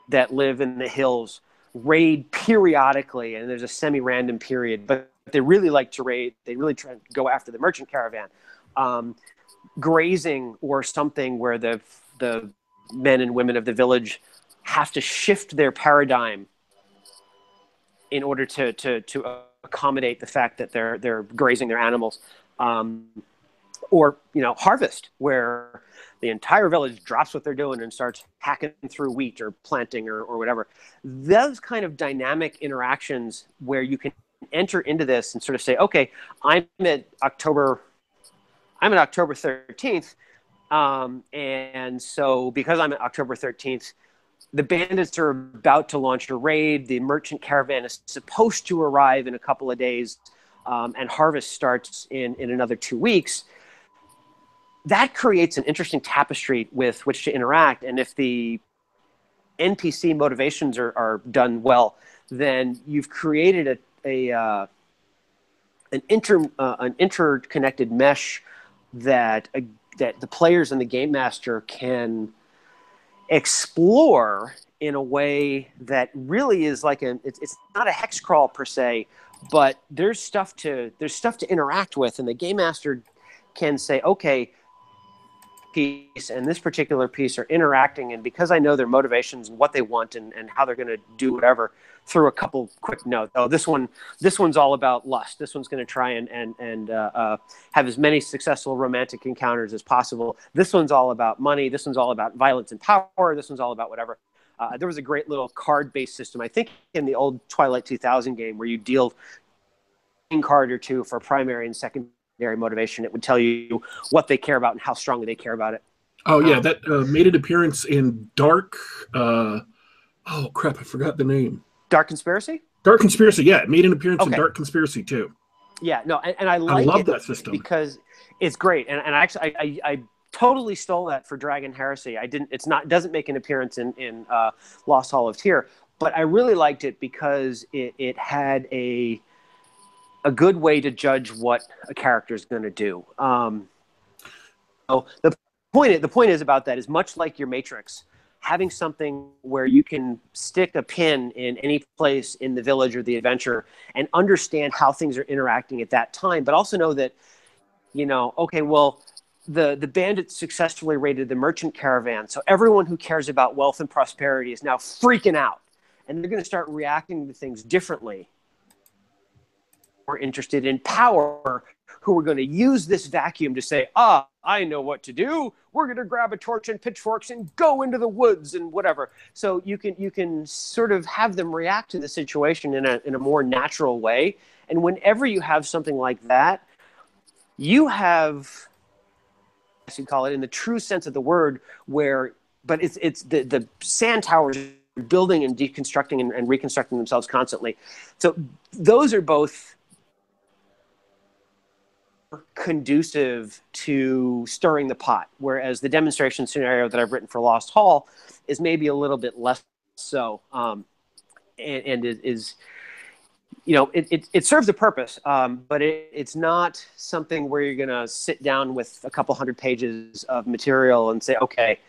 that live in the hills raid periodically, and there's a semi-random period, but they really like to raid. They really try to go after the merchant caravan. Grazing or something where the men and women of the village have to shift their paradigm in order to accommodate the fact that they're grazing their animals, or harvest, where the entire village drops what they're doing and starts hacking through wheat or planting or whatever. Those kind of dynamic interactions where you can enter into this and sort of say, okay, I'm at October 13th, and so because I'm at October 13th. The bandits are about to launch a raid. The merchant caravan is supposed to arrive in a couple of days, and harvest starts in another 2 weeks. That creates an interesting tapestry with which to interact. And if the NPC motivations are done well, then you've created an interconnected mesh that the players and the game master can explore in a way that really is like it's not a hex crawl per se, but there's stuff to interact with, and the game master can say, okay, piece and this particular piece are interacting, and because I know their motivations and what they want and how they're going to do whatever, through a couple quick notes. Oh, this one's all about lust. This one's going to try and have as many successful romantic encounters as possible. This one's all about money. This one's all about violence and power. This one's all about whatever. There was a great little card-based system, I think, in the old Twilight 2000 game, where you deal a card or two for primary and secondary motivation. It would tell you what they care about and how strongly they care about it. Oh yeah, that made an appearance in Dark. Oh crap, I forgot the name. Dark Conspiracy? Dark Conspiracy, yeah. It made an appearance in Dark Conspiracy, too. Yeah, no, and I love that system. Because it's great. And actually, I totally stole that for Dragon Heresy. It doesn't make an appearance in Lost Hall of Tyr, but I really liked it because it had a good way to judge what a character is going to do. So the point is about that is much like your Matrix, having something where you can stick a pin in any place in the village or the adventure and understand how things are interacting at that time, but also know that, okay, well, the bandits successfully raided the merchant caravan, so everyone who cares about wealth and prosperity is now freaking out, and they're going to start reacting to things differently. We're interested in power, who are going to use this vacuum to say, I know what to do. We're going to grab a torch and pitchforks and go into the woods and whatever. So you can sort of have them react to the situation in a more natural way. And whenever you have something like that, you have, as you call it, in the true sense of the word, but it's the sand towers building and deconstructing and reconstructing themselves constantly. So those are both conducive to stirring the pot, whereas the demonstration scenario that I've written for Lost Hall is maybe a little bit less so, and it is, it serves a purpose, but it's not something where you're going to sit down with a couple hundred pages of material and say, okay,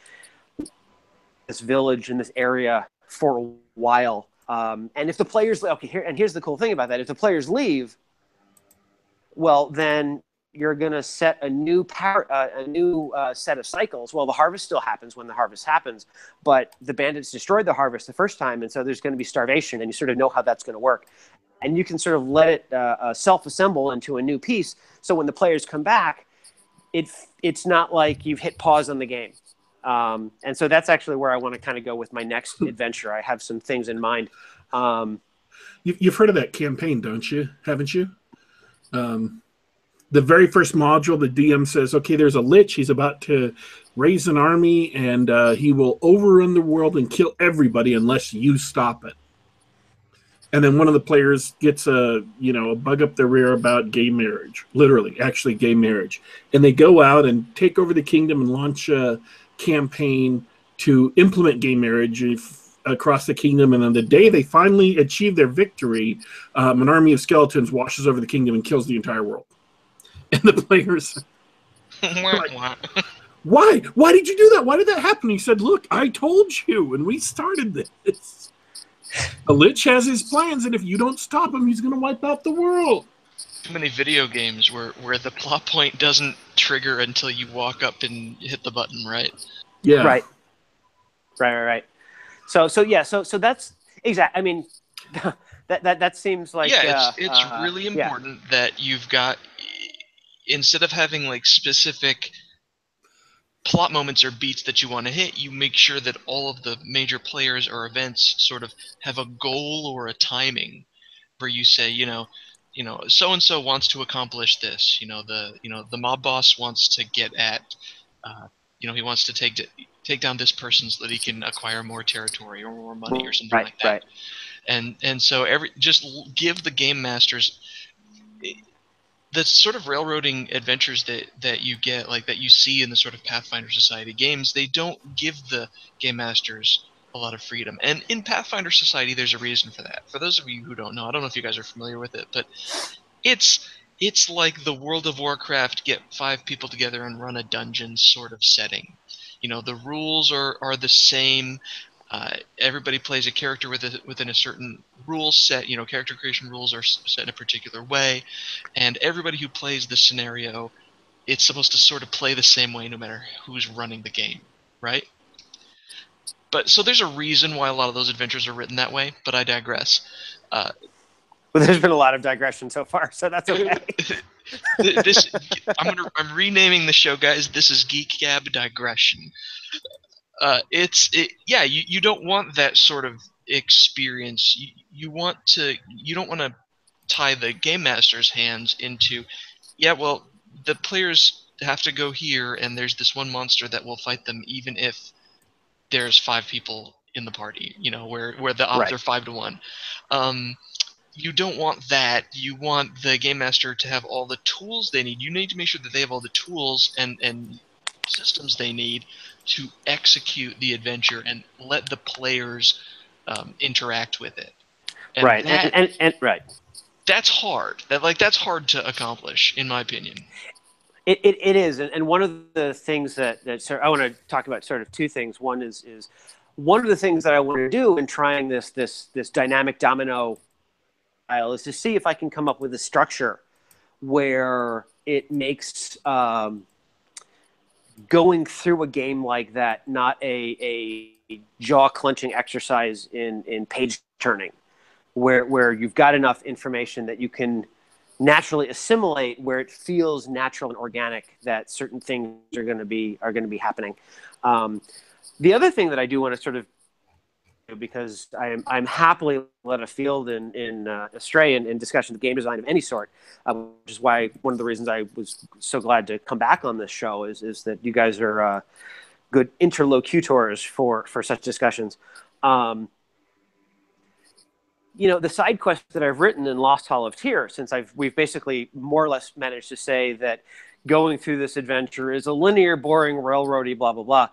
this village in this area for a while, and if the players here's the cool thing about that: if the players leave, well, then you're going to set a new set of cycles. Well, the harvest still happens when the harvest happens, but the bandits destroyed the harvest the first time, and so there's going to be starvation, and you sort of know how that's going to work. And you can sort of let it self-assemble into a new piece. So when the players come back, it's not like you've hit pause on the game. And so that's actually where I want to kind of go with my next adventure. I have some things in mind. You've heard of that campaign, don't you? Haven't you? The very first module, the DM says, okay, there's a lich. He's about to raise an army, and he will overrun the world and kill everybody unless you stop it. And then one of the players gets a bug up their rear about gay marriage, literally, actually gay marriage. And they go out and take over the kingdom and launch a campaign to implement gay marriage across the kingdom. And on the day they finally achieve their victory, an army of skeletons washes over the kingdom and kills the entire world. And the players like, why? Why did you do that? Why did that happen? He said, look, I told you, and we started this. The Lich has his plans, and if you don't stop him, he's going to wipe out the world. Too many video games where the plot point doesn't trigger until you walk up and hit the button, right? Yeah. Right. So that's exactly. I mean, that seems like it's really important that you've got, instead of having like specific plot moments or beats that you want to hit, you make sure that all of the major players or events sort of have a goal or a timing where you say, so and so wants to accomplish this. The mob boss wants to get at, he wants to take down this person so that he can acquire more territory or more money or something like that. Right. And so just give the game masters the sort of railroading adventures that you get, like that you see in the sort of Pathfinder Society games. They don't give the game masters a lot of freedom. And in Pathfinder Society, there's a reason for that. For those of you who don't know, I don't know if you guys are familiar with it, but it's like the World of Warcraft, get 5 people together and run a dungeon sort of setting. The rules are the same. Everybody plays a character within a certain rule set. Character creation rules are set in a particular way, and everybody who plays the scenario, it's supposed to sort of play the same way no matter who's running the game, right? But so there's a reason why a lot of those adventures are written that way, but I digress. Well, there's been a lot of digression so far, so that's okay. I'm renaming the show, guys. This is Geek Gab Digression. You don't want that sort of experience. You don't want to tie the game master's hands into, the players have to go here, and there's this one monster that will fight them even if there's 5 people in the party, where the odds are 5 to 1. You don't want that. You want the game master to have all the tools they need. You need to make sure that they have all the tools and systems they need to execute the adventure and let the players interact with it. And right. That's hard. That's hard to accomplish, in my opinion. It is, and one of the things that I want to talk about, sort of 2 things. One is one of the things that I want to do in trying this dynamic domino style is to see if I can come up with a structure where it makes going through a game like that not a jaw-clenching exercise in page turning, where you've got enough information that you can naturally assimilate, where it feels natural and organic that certain things are going to be happening. The other thing that I do want to sort of, because I'm happily led afield in astray in discussion of game design of any sort, which is why one of the reasons I was so glad to come back on this show is that you guys are good interlocutors for such discussions. The side quest that I've written in Lost Hall of Tyr, since we've basically more or less managed to say that going through this adventure is a linear, boring, railroady, blah blah blah,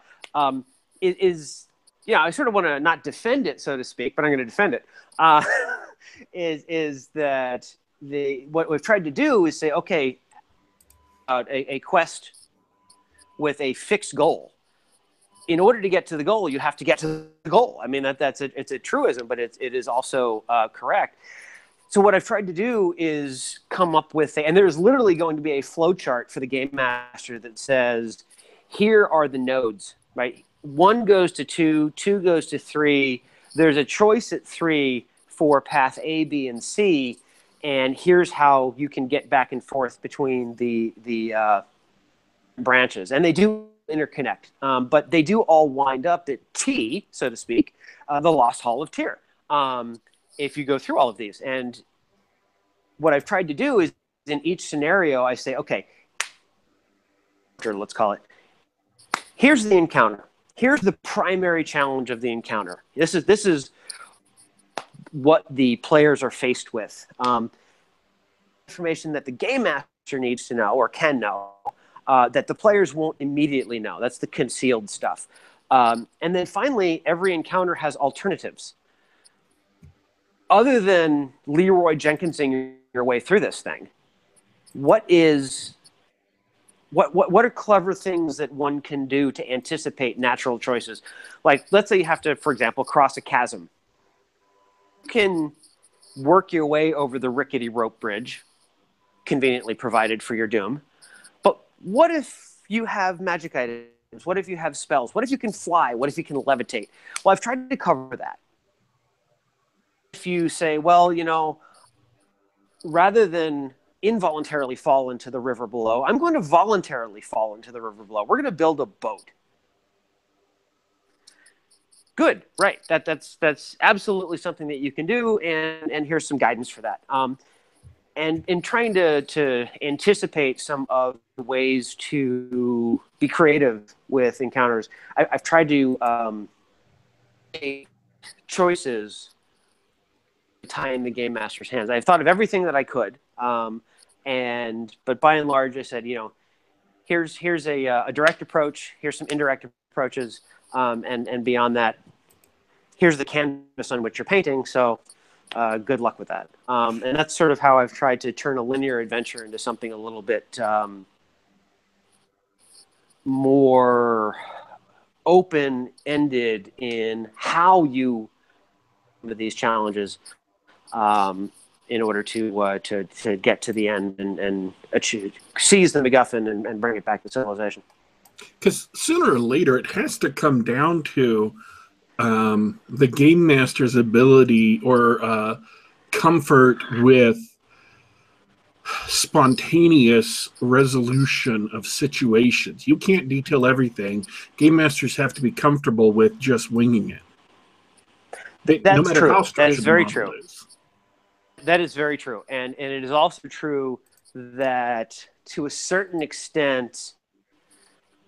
I sort of want to not defend it, so to speak, but I'm going to defend it. Is that what we've tried to do is say, okay, a quest with a fixed goal. In order to get to the goal, you have to get to the goal. I mean, it's a truism, but it is also correct. So what I've tried to do is come up with and there's literally going to be a flow chart for the game master that says, here are the nodes, right? 1 goes to 2, 2 goes to 3. There's a choice at 3 for path A, B, and C, and here's how you can get back and forth between the branches. And they do interconnect, but they do all wind up at T, so to speak, the Lost Hall of Tyr. If you go through all of these. And what I've tried to do is in each scenario, I say, okay, let's call it, here's the encounter. Here's the primary challenge of the encounter. This is what the players are faced with. Information that the game master needs to know or can know that the players won't immediately know. That's the concealed stuff. And then finally, every encounter has alternatives. Other than Leroy Jenkinsing your way through this thing, what are clever things that one can do to anticipate natural choices? Like, let's say you have to, for example, cross a chasm. You can work your way over the rickety rope bridge, conveniently provided for your doom. But what if you have magic items? What if you have spells? What if you can fly? What if you can levitate? Well, I've tried to cover that. If you say, well, rather than involuntarily fall into the river below, I'm going to voluntarily fall into the river below. We're going to build a boat. Good, right? That's absolutely something that you can do, and here's some guidance for that. And in trying to anticipate some of the ways to be creative with encounters, I've tried to make choices tie in the game master's hands. I've thought of everything that I could, but by and large, I said, here's a direct approach. Here's some indirect approaches, and beyond that, here's the canvas on which you're painting. So, good luck with that. And that's sort of how I've tried to turn a linear adventure into something a little bit more open-ended in how you these challenges. In order to get to the end and achieve, seize the MacGuffin and bring it back to civilization. Because sooner or later, it has to come down to the game master's ability or comfort with spontaneous resolution of situations. You can't detail everything. Game masters have to be comfortable with just winging it. That's no matter true. how structured that is very the true. Is. That is very true. And it is also true that to a certain extent,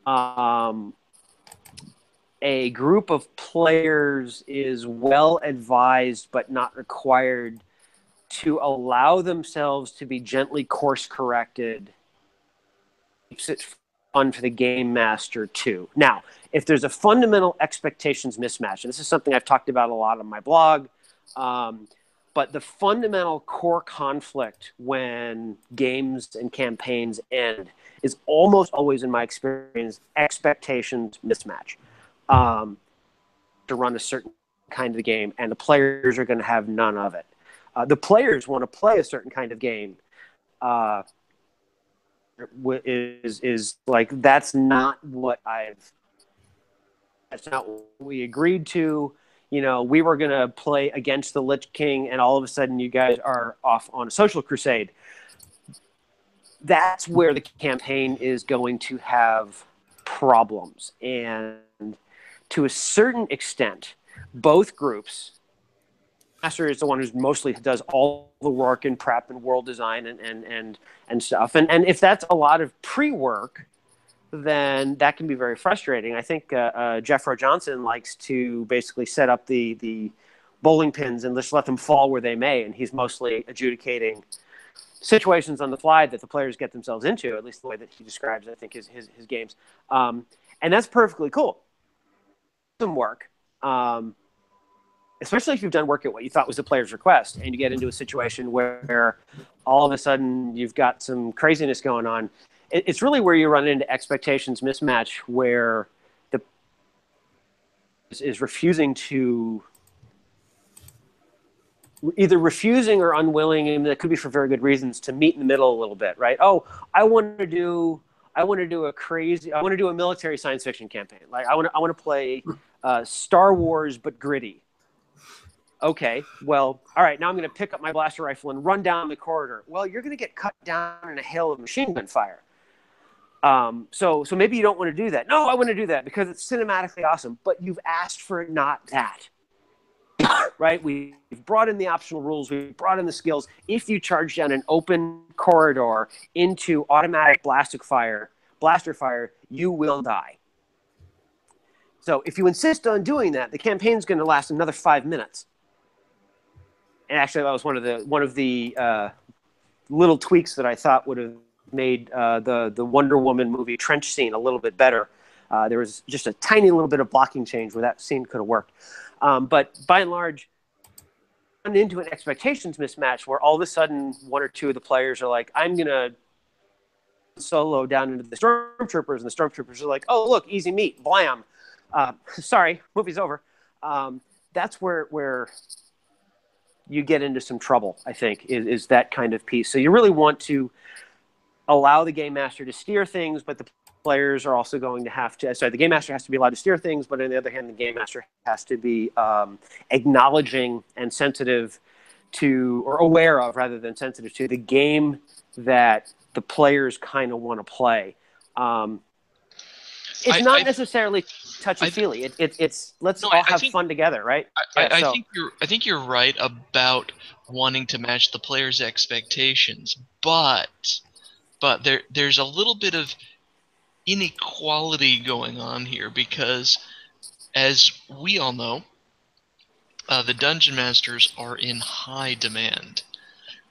a group of players is well advised but not required to allow themselves to be gently course corrected. Keeps it fun for the game master too. Now, if there's a fundamental expectations mismatch, and this is something I've talked about a lot on my blog, but the fundamental core conflict when games and campaigns end is almost always, in my experience, expectations mismatch. To run a certain kind of game, and the players are going to have none of it. The players want to play a certain kind of game. Is like, that's not what we agreed to. We were going to play against the Lich King, and all of a sudden you guys are off on a social crusade. That's where the campaign is going to have problems. And to a certain extent, both groups, Master is the one who mostly does all the work and prep and world design and stuff. And if that's a lot of pre-work, then that can be very frustrating. I think Jeff Rowe Johnson likes to basically set up the bowling pins and just let them fall where they may, and he's mostly adjudicating situations on the fly that the players get themselves into, at least the way that he describes, I think, his games. And that's perfectly cool. Some work, especially if you've done work at what you thought was the player's request, and you get into a situation where all of a sudden you've got some craziness going on. It's really where you run into expectations mismatch, where the is refusing to either refusing or unwilling, and that could be for very good reasons, to meet in the middle a little bit, right? Oh, I want to do a military science fiction campaign. Like I want to play Star Wars but gritty. Okay, well, all right. Now I'm going to pick up my blaster rifle and run down the corridor. Well, you're going to get cut down in a hail of machine gun fire. So maybe you don't want to do that. No, I want to do that because it's cinematically awesome. But you've asked for not that, right? We've brought in the optional rules. We've brought in the skills. If you charge down an open corridor into automatic blaster fire, you will die. So if you insist on doing that, the campaign's going to last another 5 minutes. And actually, that was one of the little tweaks that I thought would have made the Wonder Woman movie trench scene a little bit better. There was just a tiny little bit of blocking change where that scene could have worked. But by and large, run into an expectations mismatch where all of a sudden one or two of the players are like, I'm going to solo down into the stormtroopers, and the stormtroopers are like, oh, look, easy meat, blam. Sorry, movie's over. That's where you get into some trouble, I think, is that kind of piece. So you really want to allow the game master to steer things, but the players are also going to have to, the game master has to be allowed to steer things, but on the other hand, the game master has to be acknowledging and sensitive to, or aware of rather than sensitive to, the game that the players kind of want to play. It's not necessarily touchy-feely. It's let's all have fun together, right? I think you're right about wanting to match the players' expectations, but there's a little bit of inequality going on here because, as we all know, the dungeon masters are in high demand,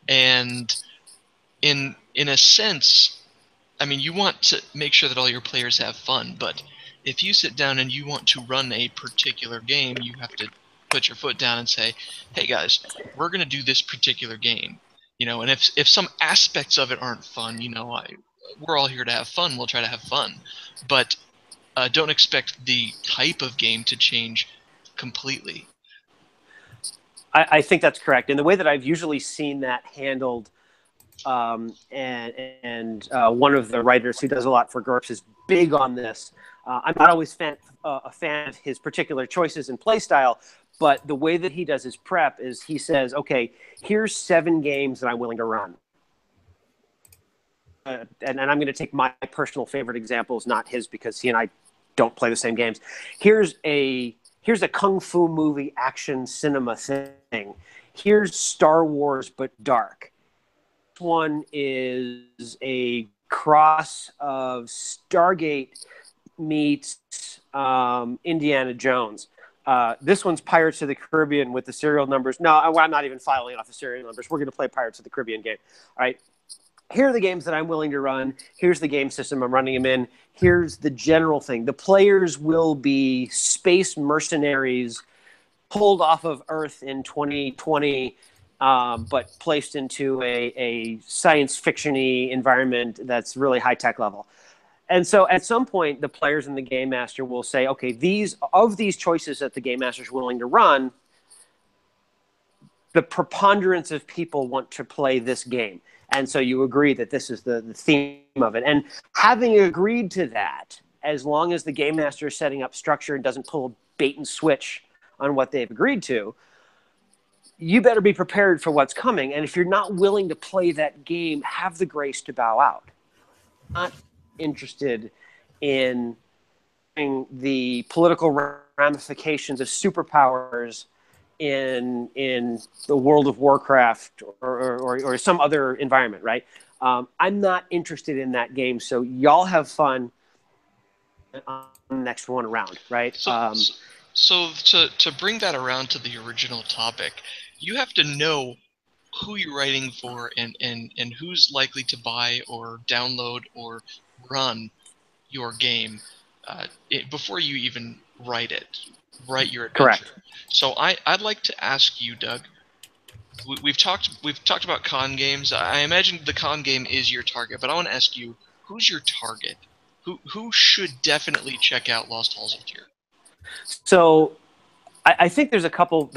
and in a sense, I mean, you want to make sure that all your players have fun, but if you sit down and you want to run a particular game, you have to put your foot down and say, hey guys, we're going to do this particular game. And if some aspects of it aren't fun, we're all here to have fun. We'll try to have fun. But don't expect the type of game to change completely. I think that's correct. And the way that I've usually seen that handled, and one of the writers who does a lot for GURPS is big on this. I'm not always a fan of his particular choices in play style, but the way that he does his prep is he says, okay, here's 7 games that I'm willing to run. And I'm going to take my personal favorite examples, not his, because he and I don't play the same games. Here's a kung fu movie action cinema thing. Here's Star Wars but dark. One is a cross of Stargate meets Indiana Jones. This one's Pirates of the Caribbean with the serial numbers. No, I'm not even filing off the serial numbers. We're going to play Pirates of the Caribbean game. All right. Here are the games that I'm willing to run. Here's the game system I'm running them in. Here's the general thing. The players will be space mercenaries pulled off of Earth in 2020, but placed into a science fiction-y environment that's really high-tech level. And so at some point, the players and the game master will say, okay, these choices that the game master is willing to run, the preponderance of people want to play this game. And so you agree that this is the theme of it. And having agreed to that, as long as the game master is setting up structure and doesn't pull a bait and switch on what they've agreed to, you better be prepared for what's coming. And if you're not willing to play that game, have the grace to bow out. Not interested in the political ramifications of superpowers in the World of Warcraft or some other environment, right? I'm not interested in that game, so y'all have fun on the next one around, right? So to bring that around to the original topic, you have to know who you're writing for and who's likely to buy or download or run your game before you even write your adventure. Correct. So I'd like to ask you, Doug. We've talked about con games. I imagine the con game is your target, but I want to ask you, who's your target? Who should definitely check out Lost Halls of Tyr? So I think there's a couple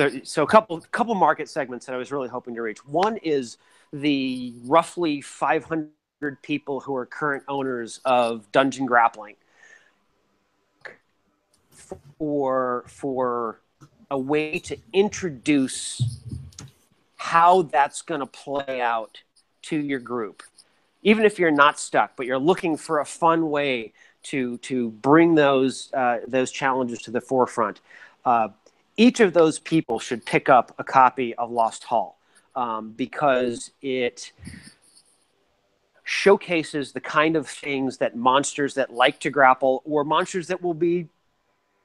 market segments that I was really hoping to reach. One is the roughly 500 people who are current owners of Dungeon Grappling for a way to introduce how that's going to play out to your group. Even if you're not stuck, but you're looking for a fun way to bring those challenges to the forefront. Each of those people should pick up a copy of Lost Hall because it showcases the kind of things that monsters that like to grapple or monsters that will be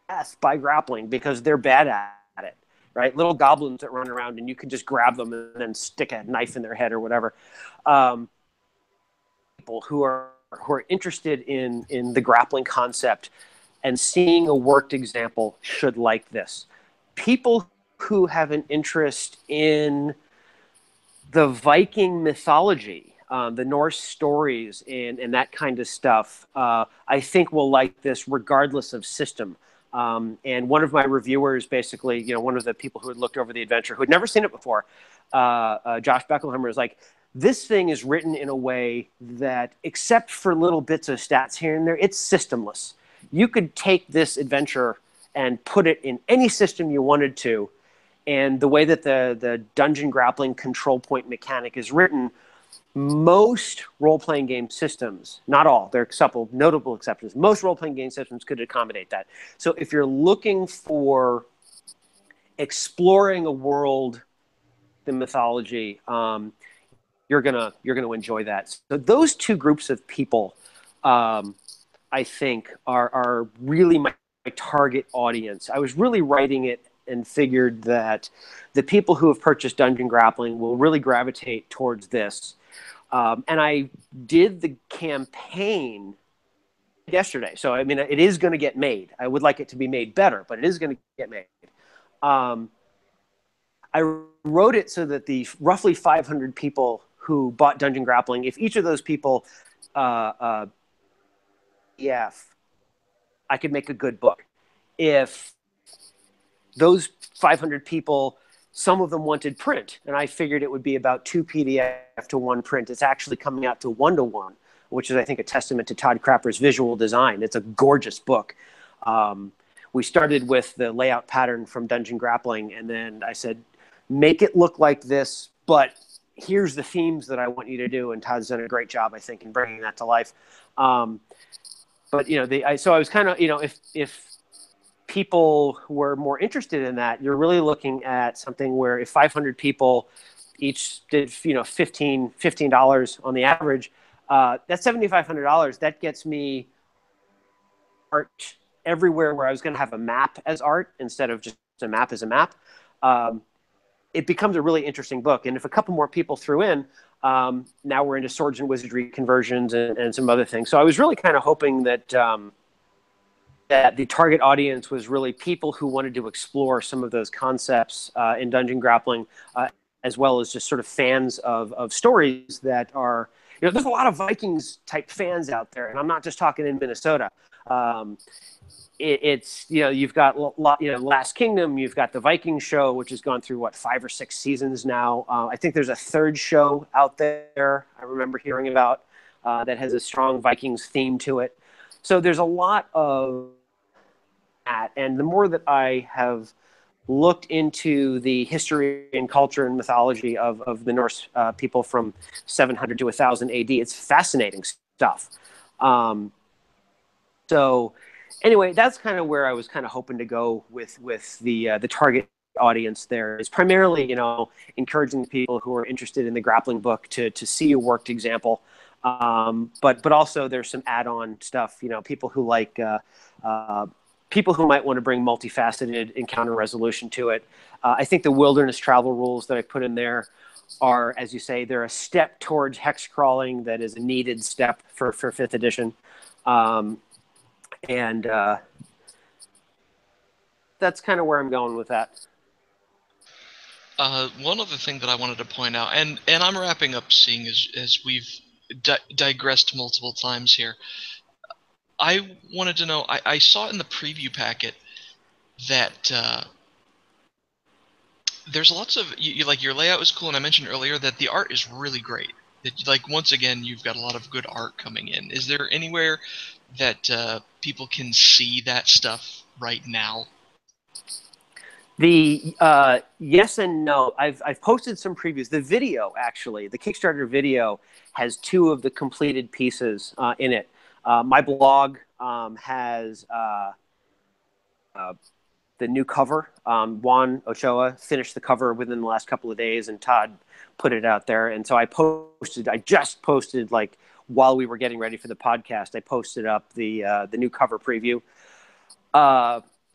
death by grappling because they're bad at it, right? Little goblins that run around and you can just grab them and then stick a knife in their head or whatever. People who are interested in the grappling concept and seeing a worked example should like this. People who have an interest in the Viking mythology, the Norse stories, and that kind of stuff, I think will like this regardless of system. And one of my reviewers, basically, one of the people who had looked over the adventure, who had never seen it before, Josh Beckelheimer, is like, this thing is written in a way that, except for little bits of stats here and there, it's systemless. You could take this adventure and put it in any system you wanted to, and the way that the dungeon grappling control point mechanic is written, most role-playing game systems, not all, there are a couple notable exceptions, most role-playing game systems could accommodate that. So if you're looking for exploring a world, the mythology, you're gonna enjoy that. So those two groups of people, I think, are really my target audience. I was really writing it and figured that the people who have purchased Dungeon Grappling will really gravitate towards this. And I did the campaign yesterday. So, I mean, it is going to get made. I would like it to be made better, but it is going to get made. I wrote it so that the roughly 500 people who bought Dungeon Grappling, if each of those people, I could make a good book. If those 500 people, some of them wanted print, and I figured it would be about 2 PDF to 1 print. It's actually coming out to 1 to 1, which is, I think, a testament to Todd Crapper's visual design. It's a gorgeous book. We started with the layout pattern from Dungeon Grappling, and then I said, make it look like this, but here's the themes that I want you to do. And Todd's done a great job, I think, in bringing that to life. But, so I was kind of, if people were more interested in that, you're really looking at something where if 500 people each did, $15 on the average, that's $7,500. That gets me art everywhere where I was going to have a map as art instead of just a map as a map. It becomes a really interesting book. And if a couple more people threw in, now we're into swords and wizardry conversions and some other things. So I was really kind of hoping that that the target audience was really people who wanted to explore some of those concepts in Dungeon Grappling, as well as just sort of fans of stories that are, there's a lot of Vikings type fans out there, and I'm not just talking in Minnesota. It's you've got Last Kingdom, you've got the Viking show, which has gone through 5 or 6 seasons now. I think there's a 3rd show out there I remember hearing about that has a strong Vikings theme to it. So there's a lot of that, and the more that I have looked into the history and culture and mythology of the Norse people from 700 to 1000 AD, it's fascinating stuff. So anyway, that's kind of where I was kind of hoping to go with the target audience. There is primarily, encouraging people who are interested in the grappling book to see a worked example. But also there's some add-on stuff, people who like people who might want to bring multifaceted encounter resolution to it. I think the wilderness travel rules that I put in there are, as you say, they're a step towards hex crawling that is a needed step for 5th edition. And that's kind of where I'm going with that. One other thing that I wanted to point out, and I'm wrapping up, seeing as we've digressed multiple times here. I wanted to know, I saw in the preview packet that there's lots of like your layout is cool, and I mentioned earlier that the art is really great. That, like, once again, you've got a lot of good art coming in. Is there anywhere that people can see that stuff right now? The yes and no. I've posted some previews. The video, actually, the Kickstarter video has two of the completed pieces in it. My blog has the new cover. Juan Ochoa finished the cover within the last couple of days, and Todd put it out there. And so I just posted, like, while we were getting ready for the podcast, I posted up the new cover preview.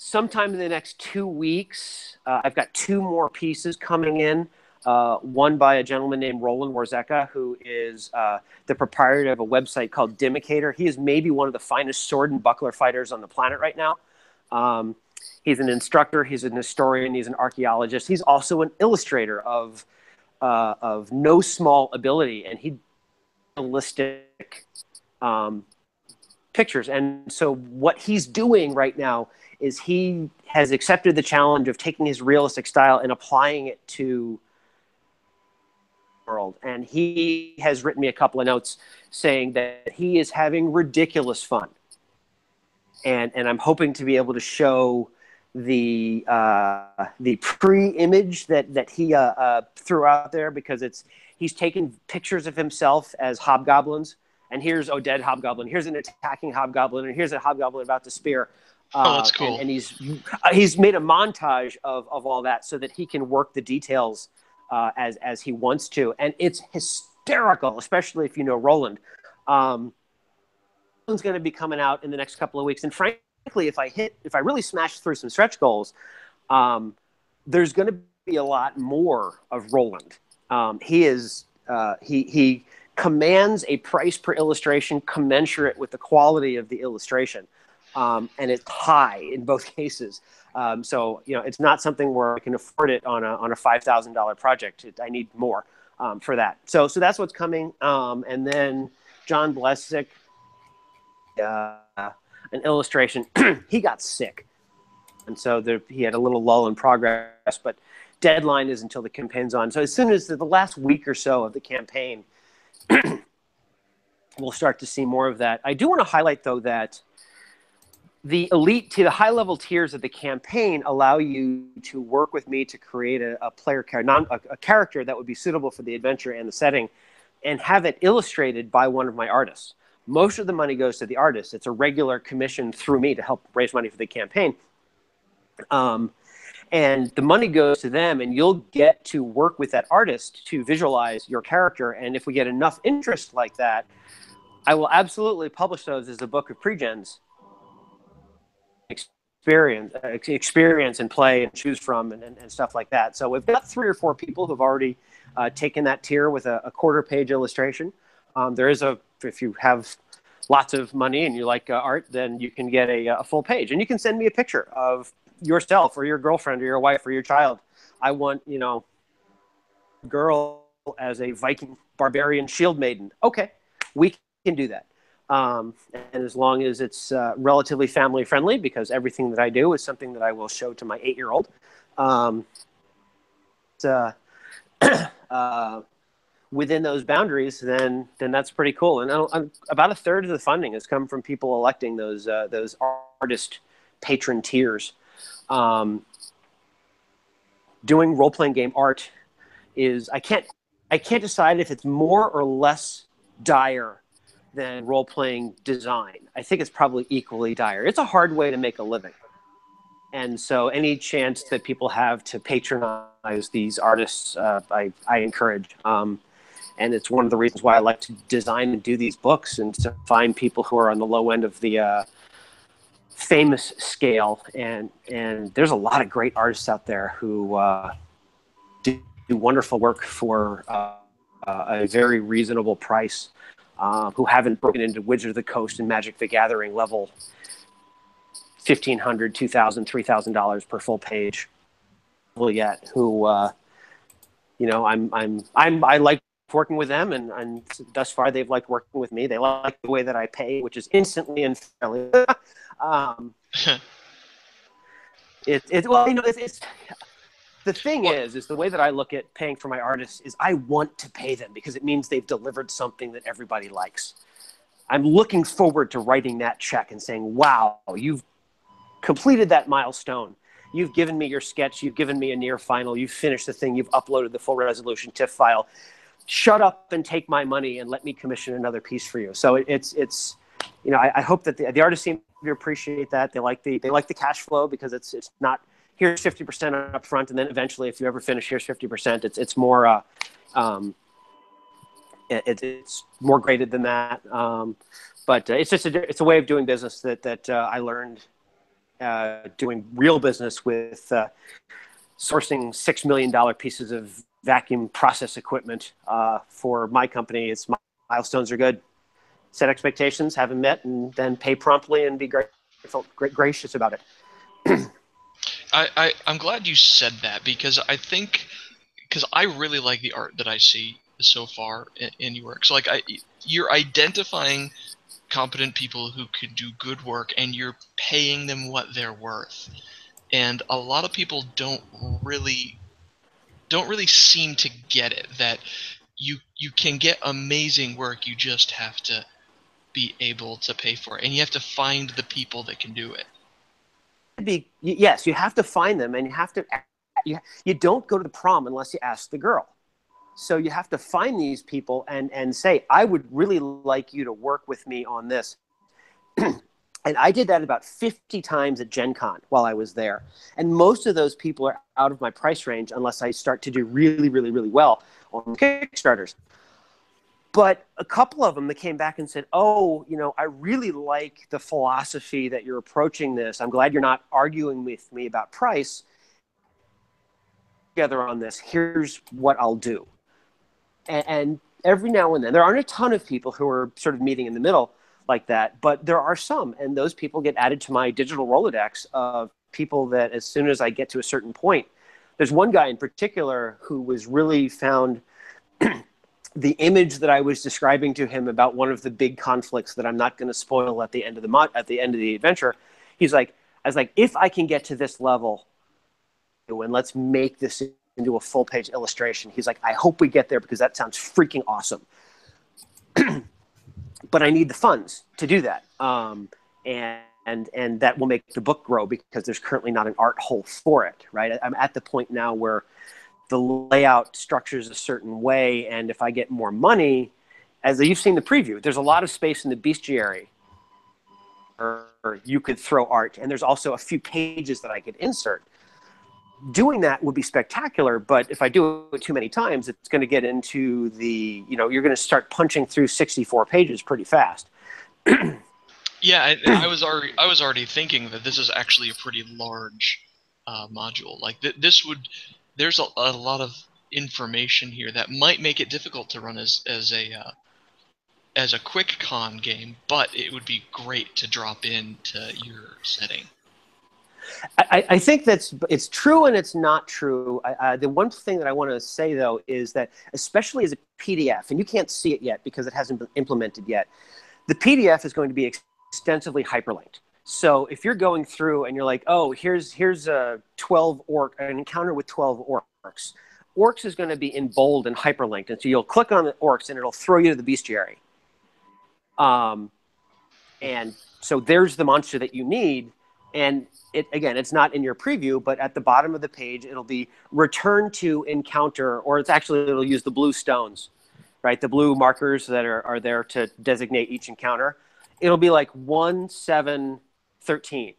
Sometime in the next 2 weeks, I've got two more pieces coming in. One by a gentleman named Roland Warzeka, who is the proprietor of a website called Dimicator. He is maybe one of the finest sword and buckler fighters on the planet right now. He's an instructor, he's an historian, he's an archaeologist. He's also an illustrator of no small ability, and he realistic pictures. And so what he's doing right now is he has accepted the challenge of taking his realistic style and applying it to the world. And he has written me a couple of notes saying that he is having ridiculous fun. And I'm hoping to be able to show the pre-image that he threw out there, because he's taken pictures of himself as hobgoblins, and here's Oded Hobgoblin, here's an attacking hobgoblin, and here's a hobgoblin about to spear. Oh, that's cool. And he's made a montage of all that so that he can work the details as he wants to, and it's hysterical, especially if you know Roland. Roland's going to be coming out in the next couple of weeks, and frankly, if I really smash through some stretch goals, there's going to be a lot more of Roland. He commands a price per illustration commensurate with the quality of the illustration. And it's high in both cases. So, it's not something where I can afford it on a $5,000 project. I need more for that. So that's what's coming. And then John Blesick, an illustration. He got sick, and so he had a little lull in progress. But deadline is until the campaign's on. So as soon as the last week or so of the campaign, we'll start to see more of that. I do want to highlight, though, that the high-level tiers of the campaign allow you to work with me to create a character that would be suitable for the adventure and the setting, and have it illustrated by one of my artists. Most of the money goes to the artist. It's a regular commission through me to help raise money for the campaign. And the money goes to them, and you'll get to work with that artist to visualize your character. And if we get enough interest like that, I will absolutely publish those as a book of pre-gens. Experience and play and choose from and stuff like that. So we've got 3 or 4 people who've already taken that tier with a quarter-page illustration. If you have lots of money and you like art, then you can get a full page, and you can send me a picture of yourself or your girlfriend or your wife or your child. I want, girl as a Viking barbarian shield maiden. Okay, we can do that. And as long as it's relatively family friendly, because everything that I do is something that I will show to my 8-year-old. Within those boundaries, then that's pretty cool. And about a third of the funding has come from people electing those artist patron tiers. Doing role-playing game art is I can't decide if it's more or less dire than role-playing design. I think it's probably equally dire. It's a hard way to make a living. And so any chance that people have to patronize these artists, I encourage. And it's one of the reasons why I like to design and do these books, and to find people who are on the low end of the famous scale. And there's a lot of great artists out there who do wonderful work for a very reasonable price, who haven't broken into Wizard of the Coast and Magic the Gathering level $1,500, $2,000, $3,000 per full page yet. Who I like working with them, and thus far they've liked working with me. They like the way that I pay, which is instantly and fairly. It's The thing is the way that I look at paying for my artists is I want to pay them because it means they've delivered something that everybody likes. I'm looking forward to writing that check and saying, wow, you've completed that milestone. You've given me your sketch. You've given me a near final. You've finished the thing. You've uploaded the full resolution TIFF file. Shut up and take my money and let me commission another piece for you. So it's you know, I hope that the artists seem to appreciate that. They like the cash flow because it's not here's 50% up front and then eventually if you ever finish here's 50%. It's more it's more graded than that. But it's just it's a way of doing business that I learned doing real business with sourcing $6 million pieces of vacuum process equipment for my company. It's milestones are good. Set expectations, have them met, and then pay promptly and be gracious about it. I'm glad you said that because I really like the art that I see so far in your work. So like you're identifying competent people who could do good work and you're paying them what they're worth. And a lot of people don't really seem to get it, that you can get amazing work, you just have to be able to pay for it, and you have to find the people that can do it. Yes, you have to find them, and you don't go to the prom unless you ask the girl. So you have to find these people and say, I would really like you to work with me on this. And I did that about 50 times at Gen Con while I was there. And most of those people are out of my price range unless I start to do really, really, really well on Kickstarters. But a couple of them that came back and said, oh, you know, I really like the philosophy that you're approaching this. I'm glad you're not arguing with me about price. Together on this, here's what I'll do. And every now and then, there aren't a ton of people who are sort of meeting in the middle like that, but there are some. And those people get added to my digital Rolodex of people that as soon as I get to a certain point, there's one guy in particular who was really found the image that I was describing to him about one of the big conflicts that I'm not going to spoil at the end of the adventure. I was like, if I can get to this level, and let's make this into a full page illustration. He's like, I hope we get there because that sounds freaking awesome. But I need the funds to do that, and that will make the book grow because there's currently not an art hole for it. Right, I'm at the point now where the layout structures a certain way, and if I get more money, as you've seen the preview, there's a lot of space in the bestiary where you could throw art, and there's also a few pages that I could insert. Doing that would be spectacular, but if I do it too many times, it's going to get into the, you know, you're going to start punching through 64 pages pretty fast. Yeah, I was already thinking that this is actually a pretty large module. Like there's a lot of information here that might make it difficult to run as a quick con game, but it would be great to drop into your setting. I think it's true and it's not true. The one thing that I want to say, though, is that especially as a PDF, and you can't see it yet because it hasn't been implemented yet, the PDF is going to be extensively hyperlinked. So if you're going through and you're like, oh, here's a an encounter with 12 orcs. Orcs is going to be in bold and hyperlinked. And so you'll click on the orcs and it'll throw you to the bestiary. And so there's the monster that you need. And it's not in your preview, but at the bottom of the page, it'll be return to encounter, or it'll use the blue stones, right? The blue markers that are there to designate each encounter. It'll be like 1, 7, 13.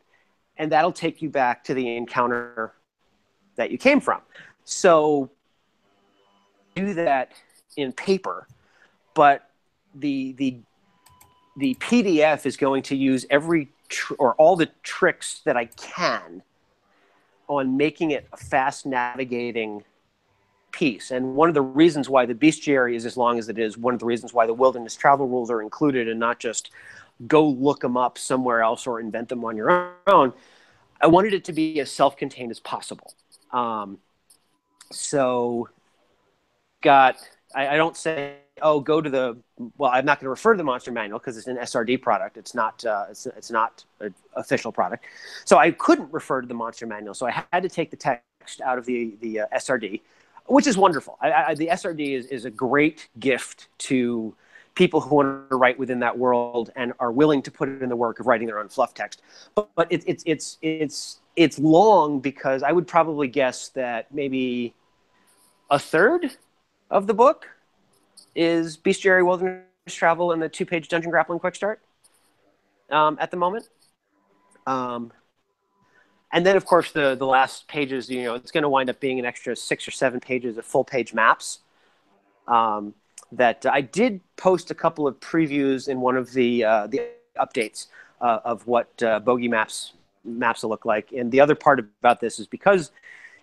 And that'll take you back to the encounter that you came from. So do that in paper, but the PDF is going to use all the tricks that I can on making it a fast navigating piece. And one of the reasons why the bestiary is as long as it is, one of the reasons why the wilderness travel rules are included and not just go look them up somewhere else or invent them on your own, I wanted it to be as self-contained as possible. I don't say, oh, go to I'm not going to refer to the monster manual because it's an SRD product. It's not an official product. So I couldn't refer to the monster manual. So I had to take the text out of the SRD, which is wonderful. The SRD is a great gift to people who want to write within that world and are willing to put it in the work of writing their own fluff text. But it's long, because I would probably guess that maybe a third of the book is Bestiary Wilderness Travel and the 2-page Dungeon Grappling Quick Start at the moment. And then, of course, the last pages, it's going to wind up being an extra 6 or 7 pages of full-page maps. That I did post a couple of previews in one of the updates of what bogey maps will look like. And the other part about this is, because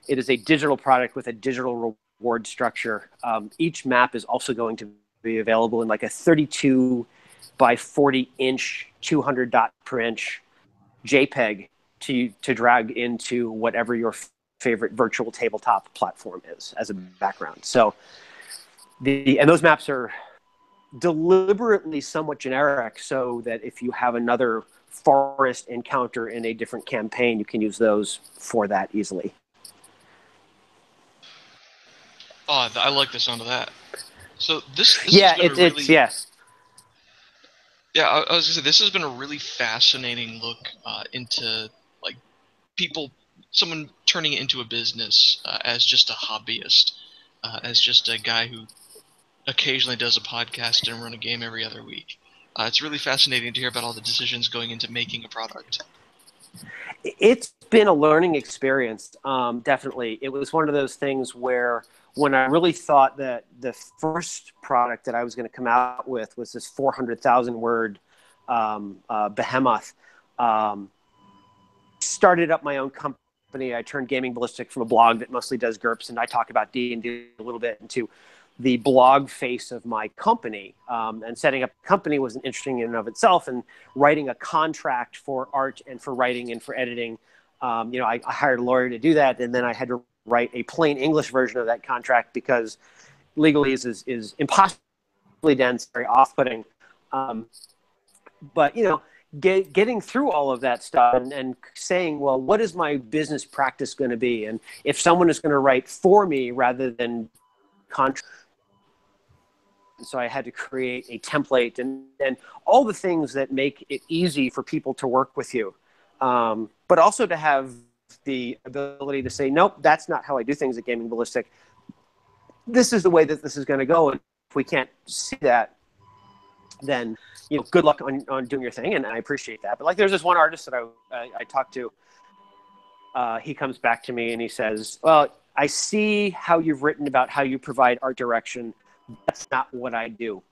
it is a digital product with a digital reward structure, each map is also going to be available in like a 32 by 40 inch, 200 dot per inch JPEG to drag into whatever your favorite virtual tabletop platform is as a background. So and those maps are deliberately somewhat generic, so that if you have another forest encounter in a different campaign, you can use those for that easily. Oh, I like the sound of that. So this yeah, has been yeah. I was gonna say, this has been a really fascinating look into like someone turning it into a business as just a hobbyist, as just a guy who occasionally does a podcast and run a game every other week. It's really fascinating to hear about all the decisions going into making a product. It's been a learning experience, definitely. It was one of those things where, when I really thought that the first product that I was going to come out with was this 400,000 word behemoth, started up my own company. I turned Gaming Ballistic from a blog that mostly does GURPS, and I talk about D&D a little bit, into the blog face of my company. And setting up a company was interesting in and of itself, and writing a contract for art and for writing and for editing. I hired a lawyer to do that, and then I had to write a plain English version of that contract, because legalese is impossibly dense, very off-putting. But getting through all of that stuff and saying, well, what is my business practice going to be? And if someone is going to write for me rather than contract. So I had to create a template and all the things that make it easy for people to work with you. But also to have the ability to say, nope, that's not how I do things at Gaming Ballistic. This is the way that this is going to go. And if we can't see that, then good luck on doing your thing. And I appreciate that. But like, there's this one artist that I talked to. He comes back to me and he says, well, I see how you've written about how you provide art direction. That's not what I do.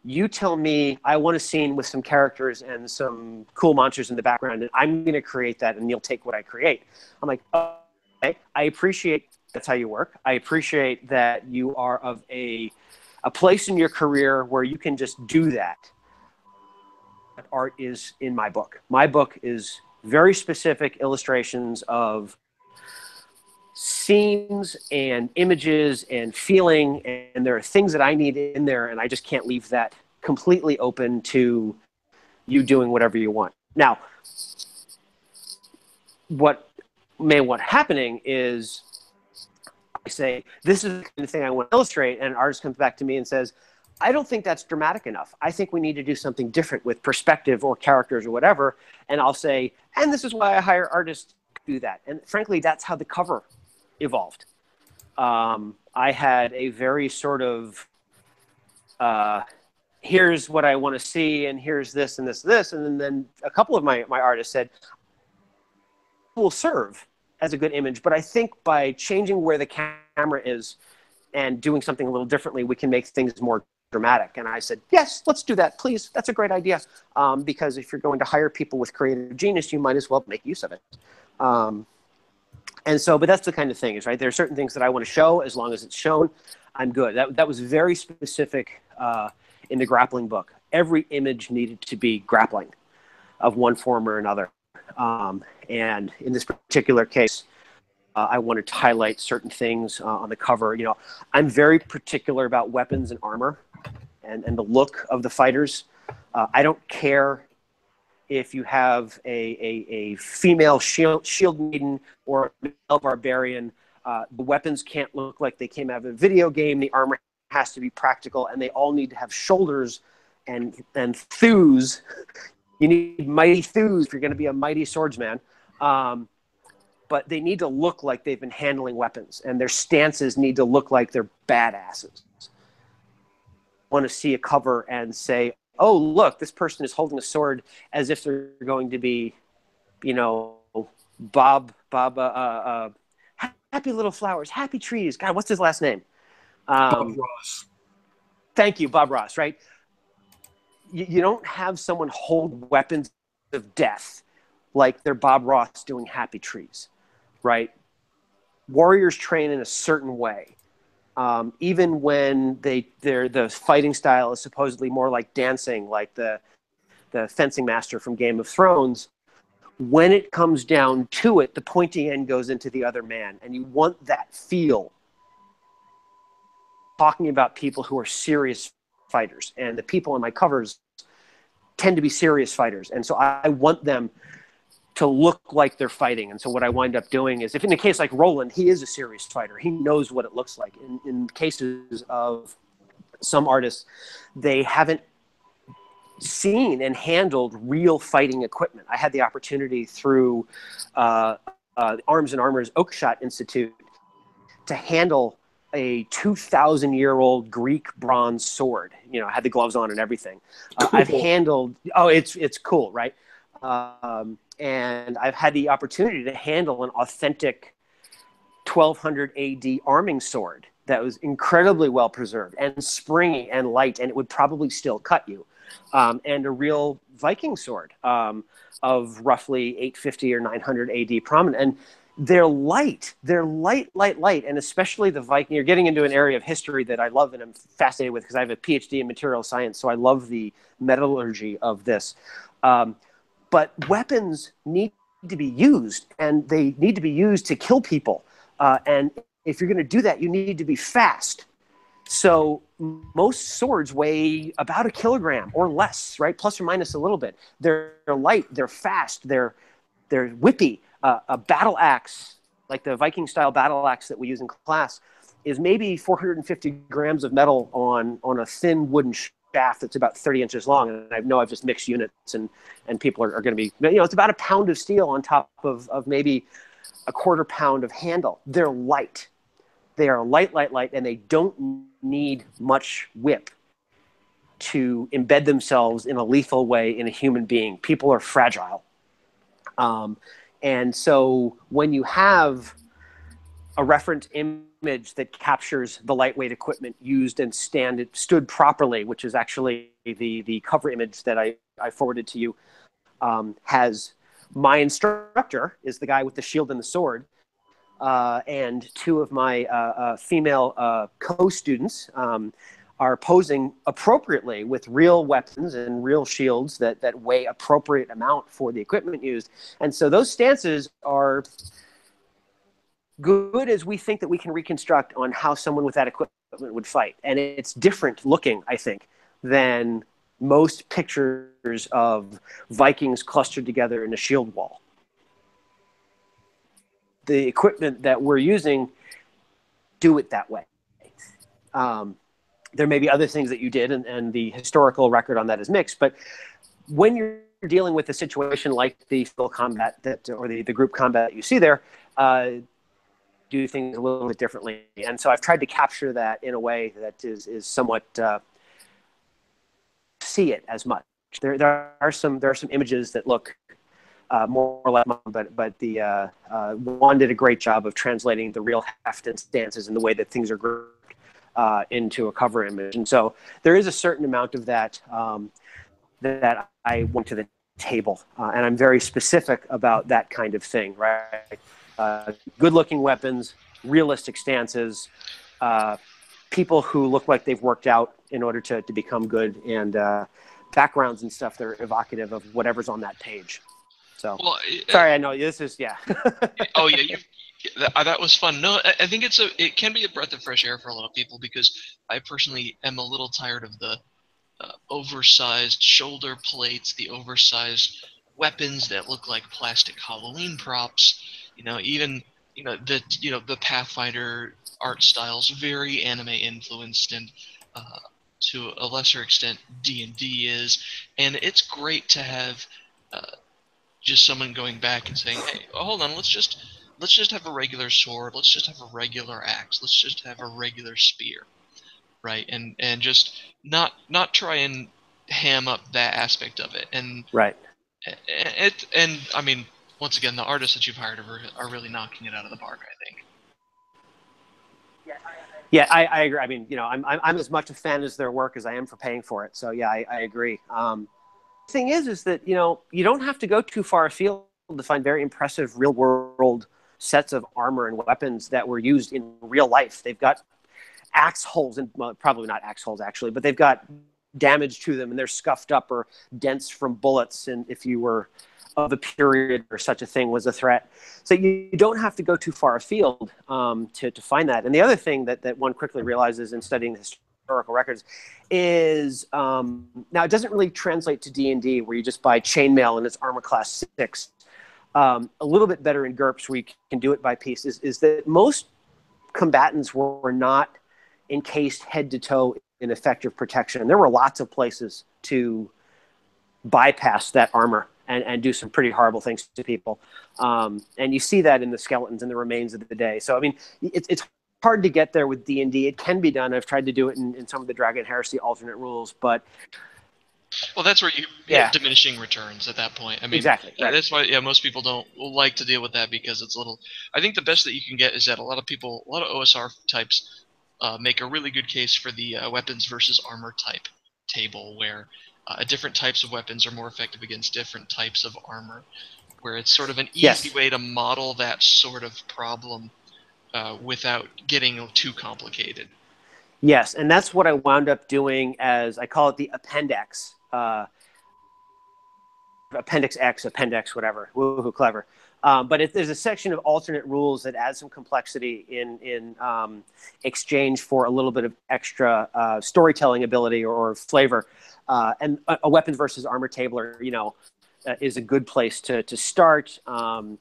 You tell me I want a scene with some characters and some cool monsters in the background, and I'm going to create that, and you'll take what I create. I'm like, okay, I appreciate that's how you work. I appreciate that you are of a place in your career where you can just do that. But art is in my book. My book is very specific illustrations of scenes and images and feeling, and there are things that I need in there, and I just can't leave that completely open to you doing whatever you want. Now, what may want happening is I say, this is the kind of thing I want to illustrate, and an artist comes back to me and says, I don't think that's dramatic enough. I think we need to do something different with perspective or characters or whatever. And I'll say, and this is why I hire artists to do that. And frankly, that's how the cover evolved. I had a very sort of, here's what I want to see, and here's this and this and this. And then a couple of my artists said, will serve as a good image, but I think by changing where the camera is and doing something a little differently, we can make things more dramatic. And I said, yes, let's do that, please. That's a great idea. Because if you're going to hire people with creative genius, you might as well make use of it. And so, but that's the kind of thing is, right? There are certain things that I want to show. As long as it's shown, I'm good. That was very specific in the grappling book. Every image needed to be grappling of one form or another. And in this particular case, I wanted to highlight certain things on the cover. I'm very particular about weapons and armor and the look of the fighters. I don't care if you have a female shield maiden or a male barbarian, the weapons can't look like they came out of a video game. The armor has to be practical, and they all need to have shoulders and thews. You need mighty thews if you're going to be a mighty swordsman. But they need to look like they've been handling weapons, and their stances need to look like they're badasses. Want to see a cover and say, oh, look, this person is holding a sword as if they're going to be, you know, happy little flowers, happy trees. God, what's his last name? Bob Ross. Thank you, Bob Ross, right? You don't have someone hold weapons of death like they're Bob Ross doing happy trees, right? Warriors train in a certain way. Even when the fighting style is supposedly more like dancing, like the fencing master from Game of Thrones, when it comes down to it, the pointy end goes into the other man, and you want that feel. Talking about people who are serious fighters, and the people in my covers tend to be serious fighters, and so I want them to look like they're fighting. And so what I wind up doing is, if in a case like Roland, he is a serious fighter, he knows what it looks like. In cases of some artists, they haven't seen and handled real fighting equipment. I had the opportunity through Arms and Armor's Oakshot Institute to handle a 2,000-year-old Greek bronze sword. You know, I had the gloves on and everything. Cool. I've handled, it's cool, right? And I've had the opportunity to handle an authentic 1200 AD arming sword that was incredibly well preserved and springy and light, and it would probably still cut you. And a real Viking sword of roughly 850 or 900 AD prominent. And they're light. They're light. And especially the Viking, you're getting into an area of history that I love and I'm fascinated with because I have a PhD in material science. So I love the metallurgy of this. But weapons need to be used, and they need to be used to kill people. And if you're going to do that, you need to be fast. So most swords weigh about 1 kilogram or less, right? Plus or minus a little bit. They're light, they're fast, they're whippy. A battle axe, like the Viking style battle axe that we use in class, is maybe 450 grams of metal on a thin wooden shaft that's about 30 inches long. And I know I've just mixed units, and people are going to be, you know, it's about a pound of steel on top of maybe a quarter pound of handle. They're light. They are light, and they don't need much whip to embed themselves in a lethal way in a human being. People are fragile. And so when you have a reference image that captures the lightweight equipment used and stood properly, which is actually the cover image that I forwarded to you, has my instructor is the guy with the shield and the sword, and two of my female co-students are posing appropriately with real weapons and real shields that weigh appropriate amount for the equipment used. And so those stances are good as we think that we can reconstruct on how someone with that equipment would fight. And it's different looking, I think, than most pictures of Vikings clustered together in a shield wall. The equipment that we're using do it that way. There may be other things that you did, and the historical record on that is mixed. But when you're dealing with a situation like the field combat or the group combat that you see there, do things a little bit differently. And so I've tried to capture that in a way that is somewhat see it as much. There are some images that look more like mine, but the Juan did a great job of translating the real heft and stances and the way that things are grouped into a cover image. And so there is a certain amount of that that I went to the table, and I'm very specific about that kind of thing, right? Good-looking weapons, realistic stances, people who look like they've worked out in order to become good, and backgrounds and stuff that are evocative of whatever's on that page. So, well, sorry, I know this is, yeah. Oh yeah, that was fun. No, I think it can be a breath of fresh air for a lot of people, because I personally am a little tired of the oversized shoulder plates, the oversized weapons that look like plastic Halloween props. Even the Pathfinder art style's very anime influenced, and to a lesser extent D&D is, and it's great to have just someone going back and saying, hey, hold on, let's just have a regular sword, let's just have a regular axe, let's just have a regular spear, right? And just not try and ham up that aspect of it. And Right. and I mean, once again, the artists that you've hired are really knocking it out of the park, I think. Yeah, I agree. I mean, I'm as much a fan as their work as I am for paying for it. So yeah, I agree. Thing is that you don't have to go too far afield to find very impressive real world sets of armor and weapons that were used in real life. They've got axe holes, and well, probably not axe holes actually, but they've got damage to them, and they're scuffed up or dents from bullets. And if you were of the period or such a thing was a threat, so you don't have to go too far afield to find that. And the other thing that one quickly realizes in studying historical records is now it doesn't really translate to D&D where you just buy chainmail and it's armor class 6. A little bit better in GURPS where you can do it by pieces is that most combatants were not encased head to toe in effective protection. And there were lots of places to bypass that armor and do some pretty horrible things to people. And you see that in the skeletons and the remains of the day. So, I mean, it's hard to get there with D&D. It can be done. I've tried to do it in some of the Dragon Heresy alternate rules, but well, that's where you get diminishing returns at that point. I mean, exactly. Right. That's why most people don't like to deal with that because it's a little. I think the best that you can get is that a lot of OSR types make a really good case for the weapons versus armor type table, where different types of weapons are more effective against different types of armor, where it's sort of an easy way to model that sort of problem without getting too complicated. Yes, and that's what I wound up doing as I call it the appendix. Appendix X, Appendix, whatever. Woohoo, clever. But there's a section of alternate rules that adds some complexity in exchange for a little bit of extra storytelling ability or flavor. And a weapons versus armor tabler, is a good place to start. And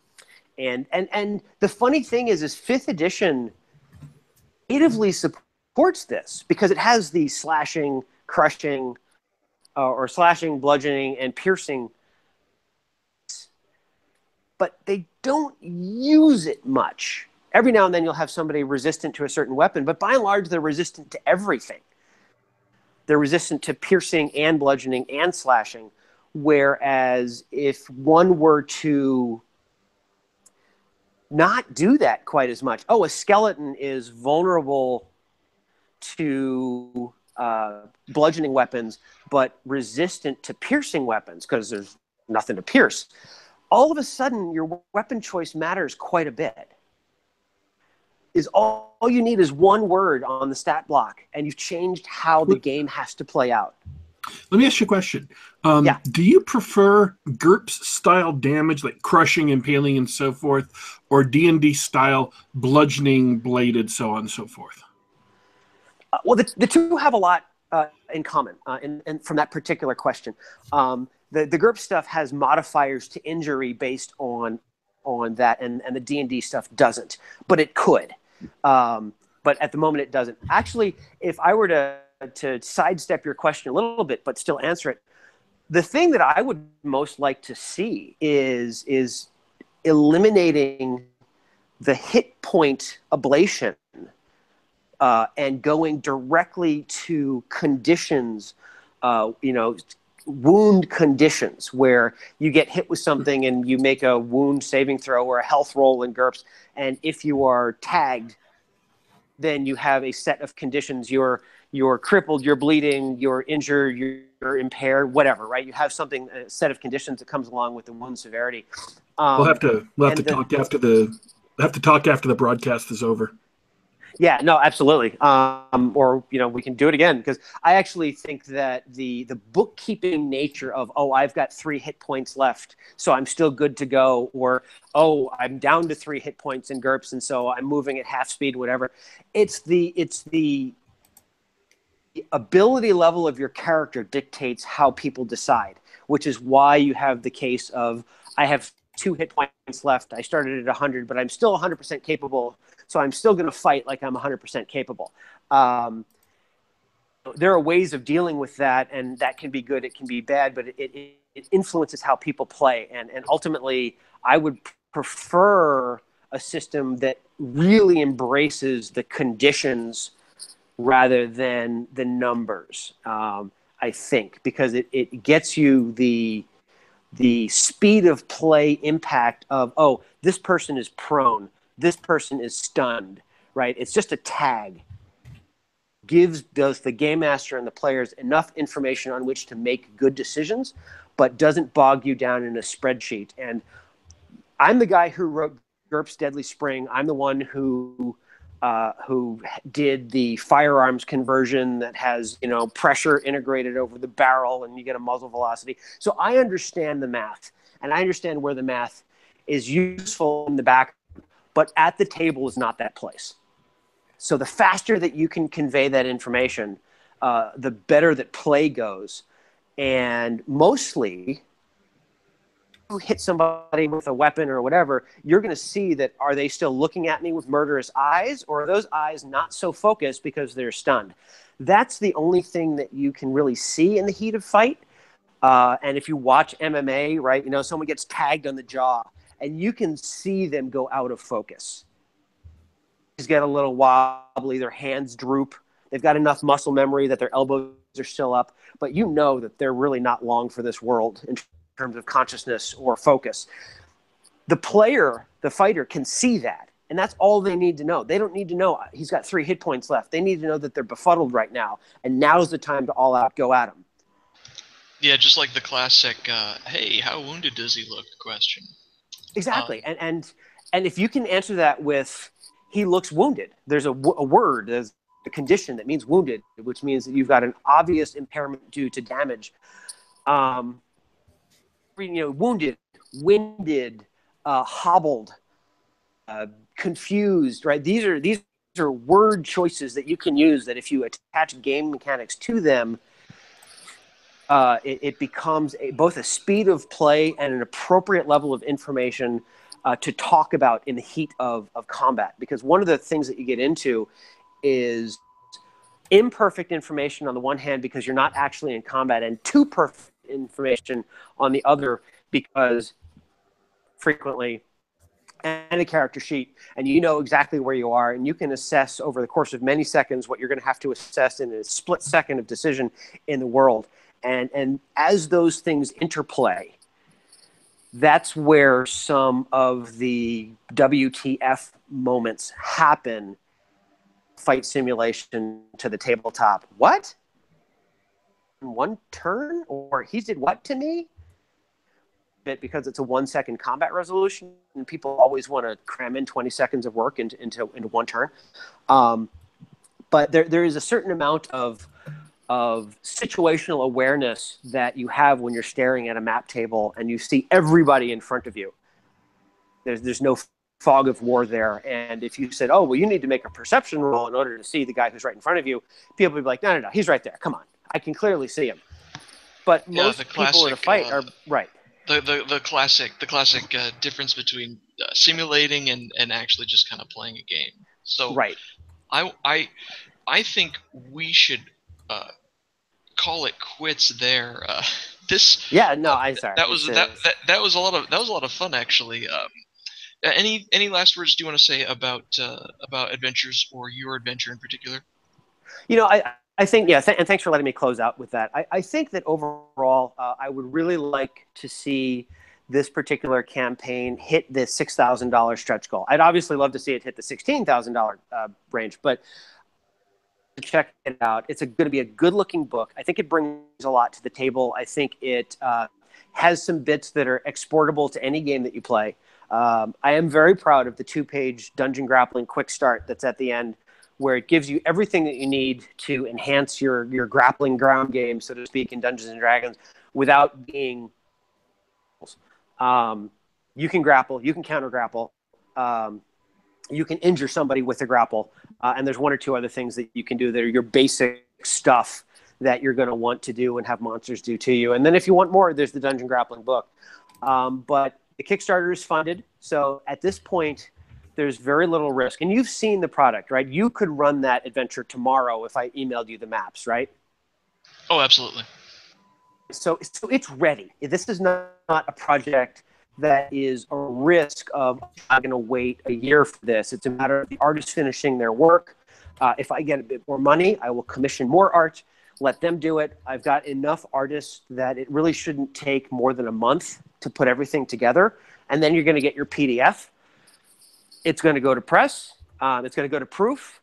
the funny thing is 5th edition natively supports this because it has the slashing, crushing, or slashing, bludgeoning, and piercing, but they don't use it much. Every now and then you'll have somebody resistant to a certain weapon, but by and large they're resistant to everything. They're resistant to piercing and bludgeoning and slashing, whereas if one were to not do that quite as much, a skeleton is vulnerable to bludgeoning weapons, but resistant to piercing weapons because there's nothing to pierce. All of a sudden, your weapon choice matters quite a bit. All you need is one word on the stat block, and you've changed how the game has to play out. Let me ask you a question. Do you prefer GURPS style damage, like crushing, impaling, and so forth, or D&D style bludgeoning, bladed, so on and so forth? Well, the two have a lot in common, and from that particular question. The GURPS stuff has modifiers to injury based on that, and the D&D stuff doesn't, but it could. But at the moment, it doesn't. Actually, if I were to sidestep your question a little bit, but still answer it, the thing that I would most like to see is eliminating the hit point ablation and going directly to conditions, wound conditions where you get hit with something and you make a wound saving throw or a health roll in GURPS. And if you are tagged, then you have a set of conditions. You're crippled, you're bleeding, you're injured, you're impaired, whatever, right? You have a set of conditions that comes along with the wound severity. We'll have to talk after the broadcast is over. Yeah, no, absolutely. Or we can do it again because I actually think that the bookkeeping nature of I've got 3 hit points left, so I'm still good to go, or I'm down to 3 hit points in GURPS, and so I'm moving at half speed, whatever. It's the the ability level of your character dictates how people decide, which is why you have the case of, I have 2 hit points left. I started at 100, but I'm still 100% capable. So I'm still going to fight like I'm 100% capable. There are ways of dealing with that, and that can be good. It can be bad, but it influences how people play. And ultimately, I would prefer a system that really embraces the conditions rather than the numbers. I think because it gets you the speed of play impact of, oh, this person is prone, this person is stunned, right? It's just a tag. Does the game master and the players enough information on which to make good decisions, but doesn't bog you down in a spreadsheet. And I'm the guy who wrote GURPS Deadly Spring. I'm the one who did the firearms conversion that has, pressure integrated over the barrel and you get a muzzle velocity. So I understand the math, and I understand where the math is useful in the back, but at the table is not that place. So the faster that you can convey that information, the better that play goes. And mostly, you hit somebody with a weapon or whatever, you're going to see that, are they still looking at me with murderous eyes, or are those eyes not so focused because they're stunned? That's the only thing that you can really see in the heat of fight. And if you watch MMA, right, someone gets tagged on the jaw, and you can see them go out of focus. Get a little wobbly, their hands droop. They've got enough muscle memory that their elbows are still up, but that they're really not long for this world in terms of consciousness or focus. The player, the fighter, can see that, and that's all they need to know. They don't need to know he's got 3 hit points left. They need to know that they're befuddled right now, and now's the time to all out go at them. Yeah, just like the classic, hey, how wounded does he look question. Exactly. And if you can answer that with, he looks wounded, there's a word, there's a condition that means wounded, which means that you've got an obvious impairment due to damage. Wounded, winded, hobbled, confused, right? These are word choices that you can use, that if you attach game mechanics to them, it becomes both a speed of play and an appropriate level of information to talk about in the heat of combat. Because one of the things that you get into is imperfect information on the one hand because you're not actually in combat, and too perfect information on the other because frequently, and a character sheet, and you know exactly where you are, and you can assess over the course of many seconds what you're going to have to assess in a split second of decision in the world. And as those things interplay, that's where some of the WTF moments happen. Fight simulation to the tabletop. What? One turn? Or he did what to me? Because it's a 1-second combat resolution, and people always want to cram in 20 seconds of work into one turn. But there is a certain amount of situational awareness that you have when you're staring at a map table and you see everybody in front of you. There's no fog of war there. And if you said, oh, well, you need to make a perception roll in order to see the guy who's right in front of you, people would be like, no, he's right there. Come on. I can clearly see him. But most people in a fight are right. The classic difference between simulating and actually just kind of playing a game. So right. I think we should call it quits there. I'm sorry. That was a lot of fun actually. Any last words do you want to say about adventures, or your adventure in particular? I think, and thanks for letting me close out with that. I think that overall, I would really like to see this particular campaign hit the $6,000 stretch goal. I'd obviously love to see it hit the $16,000 range, but check it out. It's going to be a good-looking book. I think it brings a lot to the table. I think it has some bits that are exportable to any game that you play. I am very proud of the 2-page dungeon grappling quick start that's at the end, where it gives you everything that you need to enhance your grappling ground game, so to speak, in Dungeons & Dragons without being... you can grapple, you can counter-grapple, you can injure somebody with a grapple, and there's 1 or 2 other things that you can do that are your basic stuff that you're going to want to do and have monsters do to you. And then if you want more, there's the Dungeon Grappling book. But the Kickstarter is funded. So at this point, there's very little risk. And you've seen the product, right? You could run that adventure tomorrow if I emailed you the maps, right? Oh, absolutely. So it's ready. This is not a project that is a risk of I'm going to wait a year for this. It's a matter of the artist finishing their work. If I get a bit more money, I will commission more art, let them do it. I've got enough artists that it really shouldn't take more than a month to put everything together. And then you're going to get your PDF. It's going to go to press. It's going to go to proof.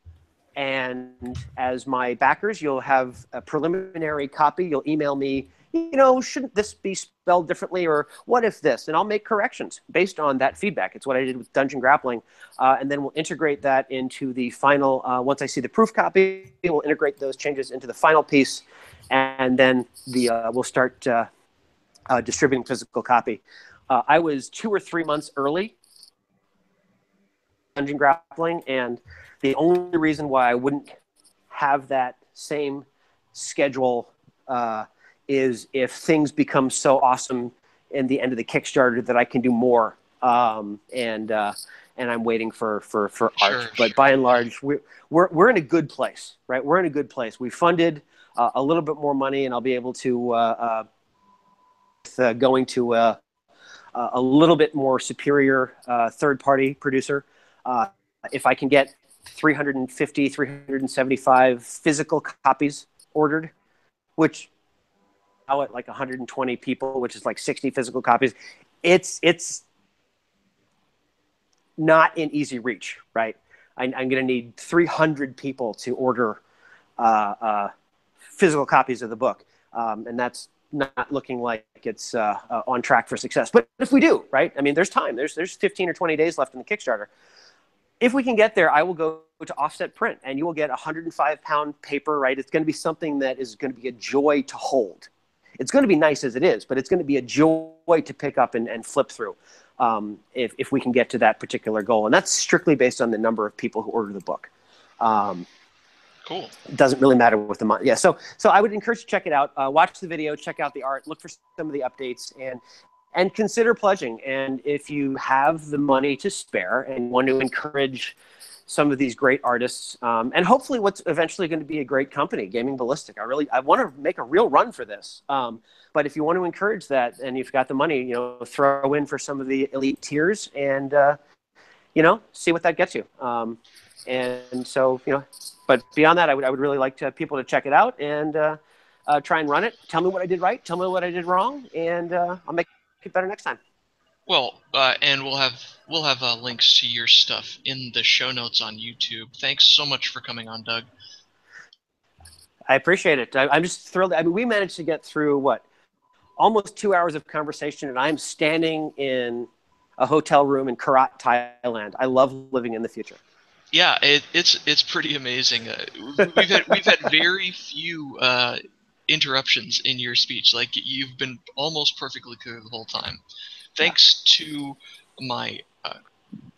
And as my backers, you'll have a preliminary copy. You'll email me, shouldn't this be spelled differently? Or what if this? And I'll make corrections based on that feedback. It's what I did with Dungeon Grappling. And then we'll integrate that into the final, once I see the proof copy, we'll integrate those changes into the final piece. And then we'll start distributing physical copy. I was 2 or 3 months early Dungeon Grappling, and the only reason why I wouldn't have that same schedule is if things become so awesome in the end of the Kickstarter that I can do more. And I'm waiting for art. But by and large, we're in a good place, right? We're in a good place. We funded a little bit more money, and I'll be able to going to a little bit more superior third-party producer. If I can get 350, 375 physical copies ordered, which now at like 120 people, which is like 60 physical copies, it's not in easy reach, right? I'm going to need 300 people to order physical copies of the book, and that's not looking like it's on track for success. But if we do, right? I mean, there's time. There's 15 or 20 days left in the Kickstarter. If we can get there, I will go to offset print, and you will get 105-pound paper, right? It's going to be something that is going to be a joy to hold. It's going to be nice as it is, but it's going to be a joy to pick up and flip through if we can get to that particular goal. And that's strictly based on the number of people who order the book. Cool. It doesn't really matter with the month. Yeah, so I would encourage you to check it out. Watch the video, check out the art, look for some of the updates, and consider pledging. And if you have the money to spare and want to encourage some of these great artists, and hopefully what's eventually going to be a great company, Gaming Ballistic. I want to make a real run for this. But if you want to encourage that and you've got the money, throw in for some of the elite tiers and, see what that gets you. And so, but beyond that, I would really like people to check it out and try and run it. Tell me what I did right. Tell me what I did wrong. And I'll make it better next time. Well, and we'll have links to your stuff in the show notes on YouTube. Thanks so much for coming on, Doug. I appreciate it. I'm just thrilled. I mean, we managed to get through almost 2 hours of conversation, and I'm standing in a hotel room in Korat, Thailand. I love living in the future. Yeah, it's pretty amazing. We've had very few interruptions in your speech. Like, you've been almost perfectly clear the whole time. Thanks to my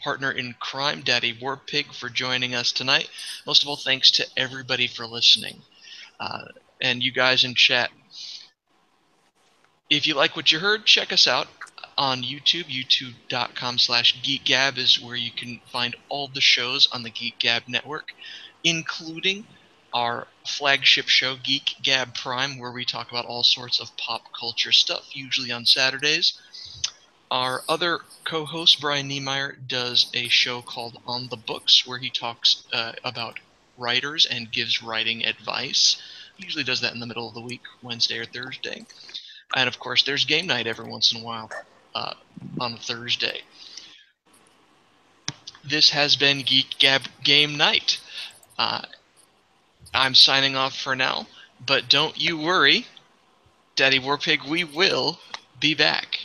partner in crime, Daddy Warpig, for joining us tonight. Most of all, thanks to everybody for listening. And you guys in chat. If you like what you heard, check us out on YouTube. YouTube.com/GeekGab is where you can find all the shows on the Geek Gab network, including our flagship show, Geek Gab Prime, where we talk about all sorts of pop culture stuff, usually on Saturdays. Our other co-host, Brian Niemeyer, does a show called On the Books, where he talks about writers and gives writing advice. He usually does that in the middle of the week, Wednesday or Thursday. And, of course, there's game night every once in a while on a Thursday. This has been Geek Gab Game Night. I'm signing off for now, but don't you worry, Daddy Warpig, we will be back.